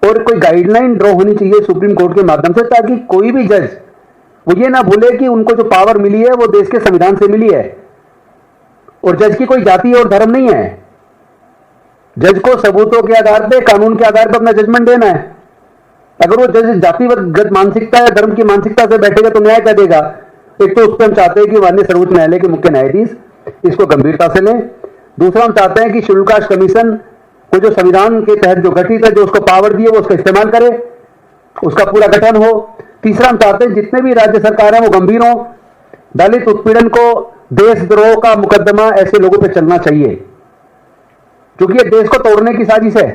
और कोई गाइडलाइन ड्रॉ होनी चाहिए सुप्रीम कोर्ट के माध्यम से, ताकि कोई भी जज वो ये ना भूले कि उनको जो पावर मिली है वो देश के संविधान से मिली है, और जज की कोई जाति और धर्म नहीं है। जज को सबूतों के आधार पे, कानून के आधार पर अपना जजमेंट देना है। अगर वो जज जातिगत मानसिकता या धर्म की मानसिकता से बैठेगा तो न्याय क्या देगा? एक तो उस पर हम चाहते हैं कि माननीय सर्वोच्च न्यायालय के मुख्य न्यायाधीश इसको गंभीरता से लें। दूसरा, हम चाहते हैं कि शेड्यूल कास्ट कमीशन को जो संविधान के तहत जो गठित है, जो उसको पावर दी है, वो उसका इस्तेमाल करे, उसका पूरा गठन हो। तीसरा, हम चाहते हैं जितने भी राज्य सरकार हैं वो गंभीर हों। दलित उत्पीड़न को, देशद्रोह का मुकदमा ऐसे लोगों पर चलना चाहिए, क्योंकि ये देश को तोड़ने की साजिश है।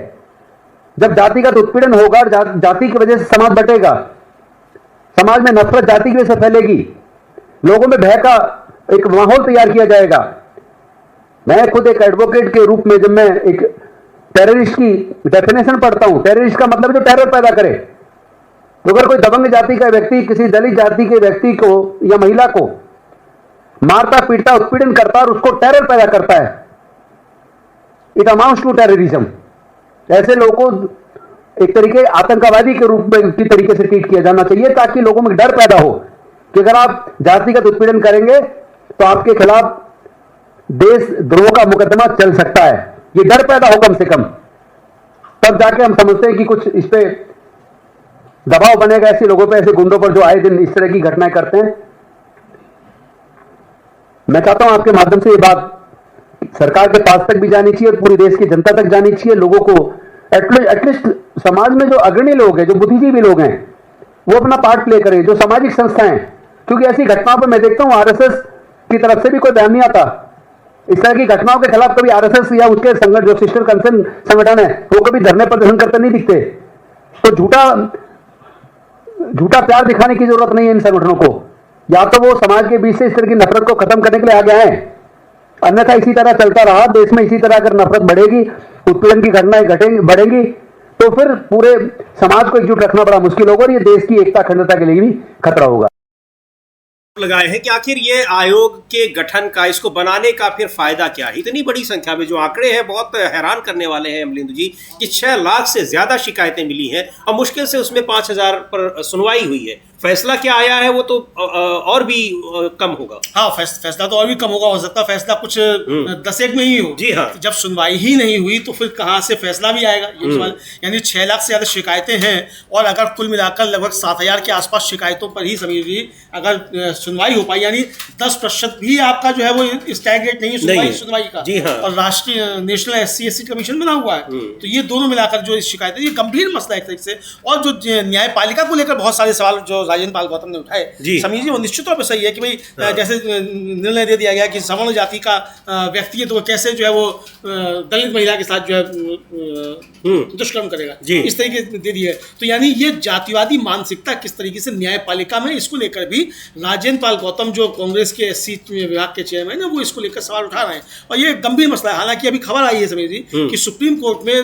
जब जातिगत उत्पीड़न होगा, जाति की वजह से समाज बटेगा, समाज में नफरत जाति की वजह से फैलेगी, लोगों में भय का एक माहौल तैयार किया जाएगा। मैं खुद एक एडवोकेट के रूप में जब मैं एक टेररिस्ट की डेफिनेशन पढ़ता हूं, टेररिस्ट का मतलब जो टेरर पैदा करे, तो अगर कोई दबंग जाति का व्यक्ति किसी दलित जाति के व्यक्ति को या महिला को मारता, पीटता, उत्पीड़न करता और उसको टेरर पैदा करता है, इट अमाउंट्स टू टेररिज्म। ऐसे लोगों को एक तरीके आतंकवादी के रूप में की तरीके से ट्रीट किया जाना चाहिए, ताकि लोगों में डर पैदा हो कि अगर आप जातिगत उत्पीड़न करेंगे तो आपके खिलाफ देशद्रोह का मुकदमा चल सकता है। ये डर पैदा हो कम से कम, तब जाके हम समझते हैं कि कुछ इस पे दबाव बनेगा ऐसे लोगों पे, ऐसे गुंडों पर जो आए दिन इस तरह की घटनाएं करते हैं। मैं चाहता हूं आपके माध्यम से ये बात सरकार के पास तक भी जानी चाहिए और पूरी देश की जनता तक जानी चाहिए। लोगों को एटलीस्ट समाज में जो अग्रणी लोग हैं, जो बुद्धिजीवी लोग हैं, वो अपना पार्ट प्ले करें, जो सामाजिक संस्थाएं, क्योंकि ऐसी घटनाओं पर मैं देखता हूं आरएसएस की तरफ से भी कोई बयान नहीं आता। इस तरह की घटनाओं के खिलाफ कभी आरएसएस या उसके संगठन, जो सिस्टर कंसर्न संगठन है, वो कभी धरने प्रदर्शन करते नहीं दिखते। तो झूठा प्यार दिखाने की जरूरत नहीं है इन संगठनों को। या तो वो समाज के बीच से इस तरह की नफरत को खत्म करने के लिए आगे आए, अन्यथा इसी तरह चलता रहा देश में, इसी तरह अगर नफरत बढ़ेगी, उत्पीड़न की घटनाएं बढ़ेंगी, तो फिर पूरे समाज को एकजुट रखना बड़ा मुश्किल होगा और ये देश की एकता, अखंडता के लिए भी खतरा होगा। लगाए हैं कि आखिर ये आयोग के गठन का, इसको बनाने का फिर फायदा क्या है? इतनी बड़ी संख्या में जो आंकड़े हैं बहुत हैरान करने वाले हैं अमलिंदु जी, कि 6 लाख से ज्यादा शिकायतें मिली हैं और मुश्किल से उसमें 5000 पर सुनवाई हुई है। फैसला क्या आया है वो तो और भी कम होगा। हाँ, फैसला तो और भी कम होगा, हो सकता है फैसला कुछ 10 में ही हो। जी हाँ। जब सुनवाई ही नहीं हुई तो फिर कहाँ से फैसला भी आएगा, ये सवाल। यानी 6 लाख से ज्यादा शिकायतें हैं और अगर कुल मिलाकर लगभग 7000 के आसपास शिकायतों पर ही समझिए अगर सुनवाई हो पाई, यानी 10% भी आपका जो है वो स्टैगनेट नहीं है सुनवाई का। जी हाँ। और राष्ट्रीय नेशनल SC/ST कमीशन बना हुआ है, तो ये दोनों मिलाकर जो शिकायतें, ये गंभीर मसला एक तरीके से। और जो न्यायपालिका को लेकर बहुत सारे सवाल जो राजेंद्र पाल गौतम ने उठाए, समझिए वो निश्चित तौर पर सही है कि भाई जैसे निर्णय दे दिया गया कि सवर्ण जाति का व्यक्ति है तो कैसे जो है वो दलित महिला के साथ जो है दुष्कर्म करेगा, इस तरीके दे दिया है। तो यानी ये जातिवादी मानसिकता किस तरीके से न्यायपालिका में, इसको लेकर भी राजेंद्र पाल गौतम जो कांग्रेस के SC विभाग के चेयरमैन है, वो इसको लेकर सवाल उठा रहे हैं और ये गंभीर मसला है। हालांकि अभी खबर आई है समझिए कि सुप्रीम कोर्ट में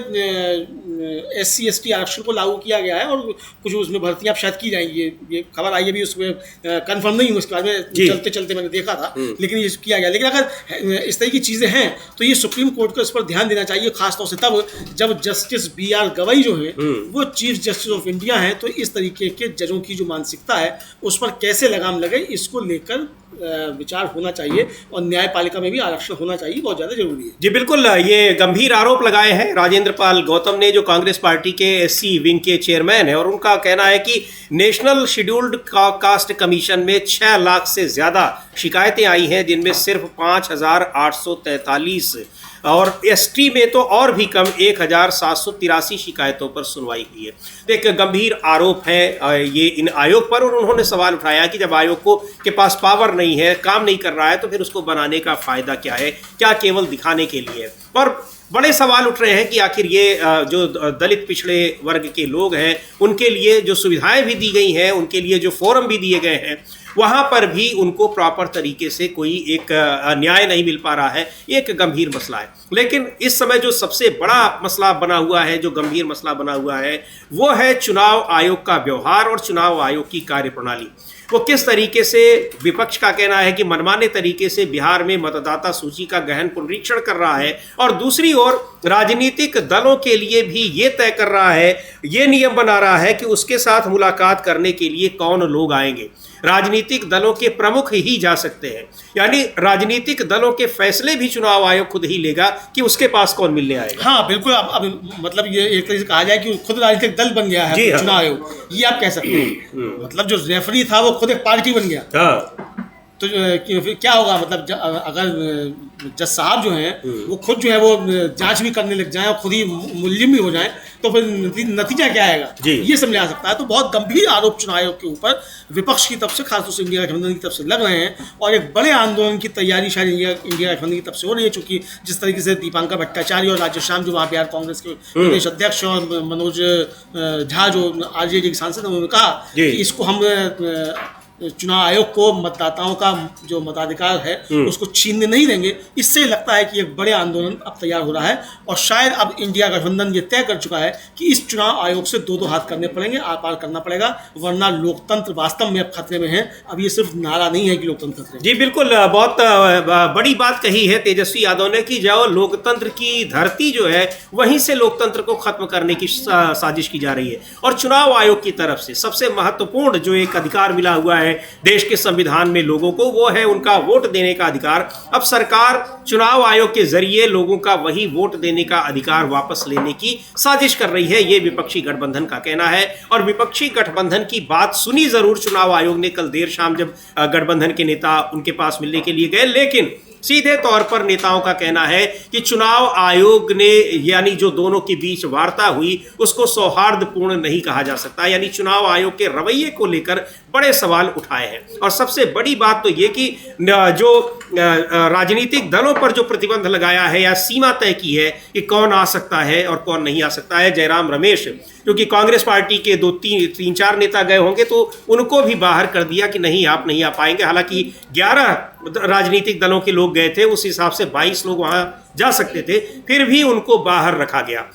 SC/ST आरक्षण को लागू किया गया है और कुछ उसमें भर्तियां शायद की जाएंगी, ये खबर आई है, भी उसमें कंफर्म नहीं हुआ, उसके बाद में चलते चलते मैंने देखा था, लेकिन ये किया गया। लेकिन अगर इस तरह की चीजें हैं तो ये सुप्रीम कोर्ट को इस पर ध्यान देना चाहिए, खासतौर से तब जब जस्टिस BR गवई जो है वो चीफ जस्टिस ऑफ इंडिया है। तो इस तरीके के जजों की जो मानसिकता है उस पर कैसे लगाम लगे, इसको लेकर विचार होना चाहिए और न्यायपालिका में भी आरक्षण होना चाहिए, बहुत ज्यादा जरूरी है। जी बिल्कुल, ये गंभीर आरोप लगाए हैं राजेंद्र पाल गौतम ने, जो कांग्रेस पार्टी के SC विंग के चेयरमैन है, और उनका कहना है कि नेशनल शेड्यूल्ड कास्ट कमीशन में 6 लाख से ज्यादा शिकायतें आई हैं, जिनमें सिर्फ 5843 और एसटी में तो और भी कम 1783 शिकायतों पर सुनवाई हुई है। तो एक गंभीर आरोप है ये इन आयोग पर, और उन्होंने सवाल उठाया कि जब आयोग के पास पावर नहीं है, काम नहीं कर रहा है, तो फिर उसको बनाने का फायदा क्या है, क्या केवल दिखाने के लिए। और बड़े सवाल उठ रहे हैं कि आखिर ये जो दलित पिछड़े वर्ग के लोग हैं उनके लिए जो सुविधाएं भी दी गई हैं, उनके लिए जो फोरम भी दिए गए हैं, वहाँ पर भी उनको प्रॉपर तरीके से कोई एक न्याय नहीं मिल पा रहा है। ये एक गंभीर मसला है। लेकिन इस समय जो सबसे बड़ा मसला बना हुआ है, जो गंभीर मसला बना हुआ है, वो है चुनाव आयोग का व्यवहार और चुनाव आयोग की कार्यप्रणाली। वो किस तरीके से, विपक्ष का कहना है कि मनमाने तरीके से बिहार में मतदाता सूची का गहन पुनरीक्षण कर रहा है, और दूसरी ओर राजनीतिक दलों के लिए भी ये तय कर रहा है, ये नियम बना रहा है कि उसके साथ मुलाकात करने के लिए कौन लोग आएंगे। राजनीतिक दलों के प्रमुख ही जा सकते हैं, यानी राजनीतिक दलों के फैसले भी चुनाव आयोग खुद ही लेगा कि उसके पास कौन मिलने आएगा। हाँ बिल्कुल, अब मतलब ये एक तरीके से कहा जाए कि खुद राजनीतिक दल बन गया है चुनाव आयोग, ये आप कह सकते हैं। मतलब जो रेफरी था वो खुद एक पार्टी बन गया। हाँ। तो फिर क्या होगा, मतलब अगर जज साहब जो हैं वो खुद जो है वो जांच भी करने लग जाएं और खुद ही मुल्जिम भी हो जाएं, तो फिर नतीजा क्या आएगा, ये समझ आ सकता है। तो बहुत गंभीर आरोप चुनाव आयोग के ऊपर विपक्ष की तरफ से, खासतौर से इंडिया गठबंधन की तरफ से लग रहे हैं, और एक बड़े आंदोलन की तैयारी शायद इंडिया गठबंधन की तरफ से हो रही है। चूंकि जिस तरीके से दीपांकर भट्टाचार्य और राजेश्याम जो वहाँ बिहार कांग्रेस के प्रदेश अध्यक्ष और मनोज झा जो आरजेडी के सांसद, उन्होंने कहा कि इसको हम चुनाव आयोग को मतदाताओं का जो मताधिकार है उसको छीनने नहीं देंगे। इससे लगता है कि एक बड़े आंदोलन अब तैयार हो रहा है, और शायद अब इंडिया गठबंधन ये तय कर चुका है कि इस चुनाव आयोग से दो हाथ करने पड़ेंगे, आर पार करना पड़ेगा, वरना लोकतंत्र वास्तव में अब खतरे में है। अब ये सिर्फ नारा नहीं है कि लोकतंत्र खतरे में। जी बिल्कुल, बहुत बड़ी बात कही है तेजस्वी यादव ने कि जो लोकतंत्र की धरती जो है वहीं से लोकतंत्र को खत्म करने की साजिश की जा रही है। और चुनाव आयोग की तरफ से सबसे महत्वपूर्ण जो एक अधिकार मिला हुआ है देश के संविधान में लोगों को, वो है उनका वोट देने का अधिकार। अब सरकार चुनाव आयोग के जरिए लोगों का वही वोट देने का अधिकार वापस लेने की साजिश कर रही है, ये विपक्षी गठबंधन का कहना है। और विपक्षी गठबंधन की बात सुनी जरूर चुनाव आयोग ने कल देर शाम, जब गठबंधन के नेता उनके पास मिलने के लिए गए, लेकिन सीधे तौर पर नेताओं का कहना है कि चुनाव आयोग ने, यानी जो दोनों के बीच वार्ता हुई, उसको सौहार्दपूर्ण नहीं कहा जा सकता। यानी चुनाव आयोग के रवैये को लेकर बड़े सवाल उठाए हैं। और सबसे बड़ी बात तो ये कि जो राजनीतिक दलों पर जो प्रतिबंध लगाया है या सीमा तय की है कि कौन आ सकता है और कौन नहीं आ सकता है, जयराम रमेश, क्योंकि कांग्रेस पार्टी के तीन चार नेता गए होंगे तो उनको भी बाहर कर दिया कि नहीं, आप नहीं आ पाएंगे। हालांकि 11 राजनीतिक दलों के लोग गए थे, उस हिसाब से 22 लोग वहां जा सकते थे, फिर भी उनको बाहर रखा गया।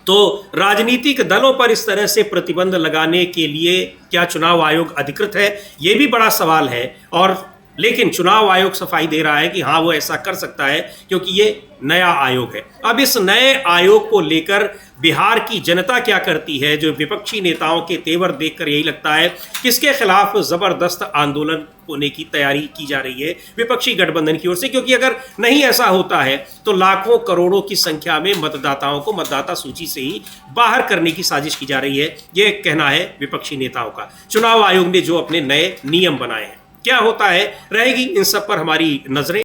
तो राजनीतिक दलों पर इस तरह से प्रतिबंध लगाने के लिए क्या चुनाव आयोग अधिकृत है, ये भी बड़ा सवाल है। और लेकिन चुनाव आयोग सफाई दे रहा है कि हाँ वो ऐसा कर सकता है, क्योंकि ये नया आयोग है। अब इस नए आयोग को लेकर बिहार की जनता क्या करती है, जो विपक्षी नेताओं के तेवर देखकर यही लगता है किसके खिलाफ जबरदस्त आंदोलन होने की तैयारी की जा रही है विपक्षी गठबंधन की ओर से। क्योंकि अगर नहीं ऐसा होता है तो लाखों करोड़ों की संख्या में मतदाताओं को मतदाता सूची से ही बाहर करने की साजिश की जा रही है, ये कहना है विपक्षी नेताओं का। चुनाव आयोग ने जो अपने नए नियम बनाए हैं, क्या होता है, रहेगी इन सब पर हमारी नजरें।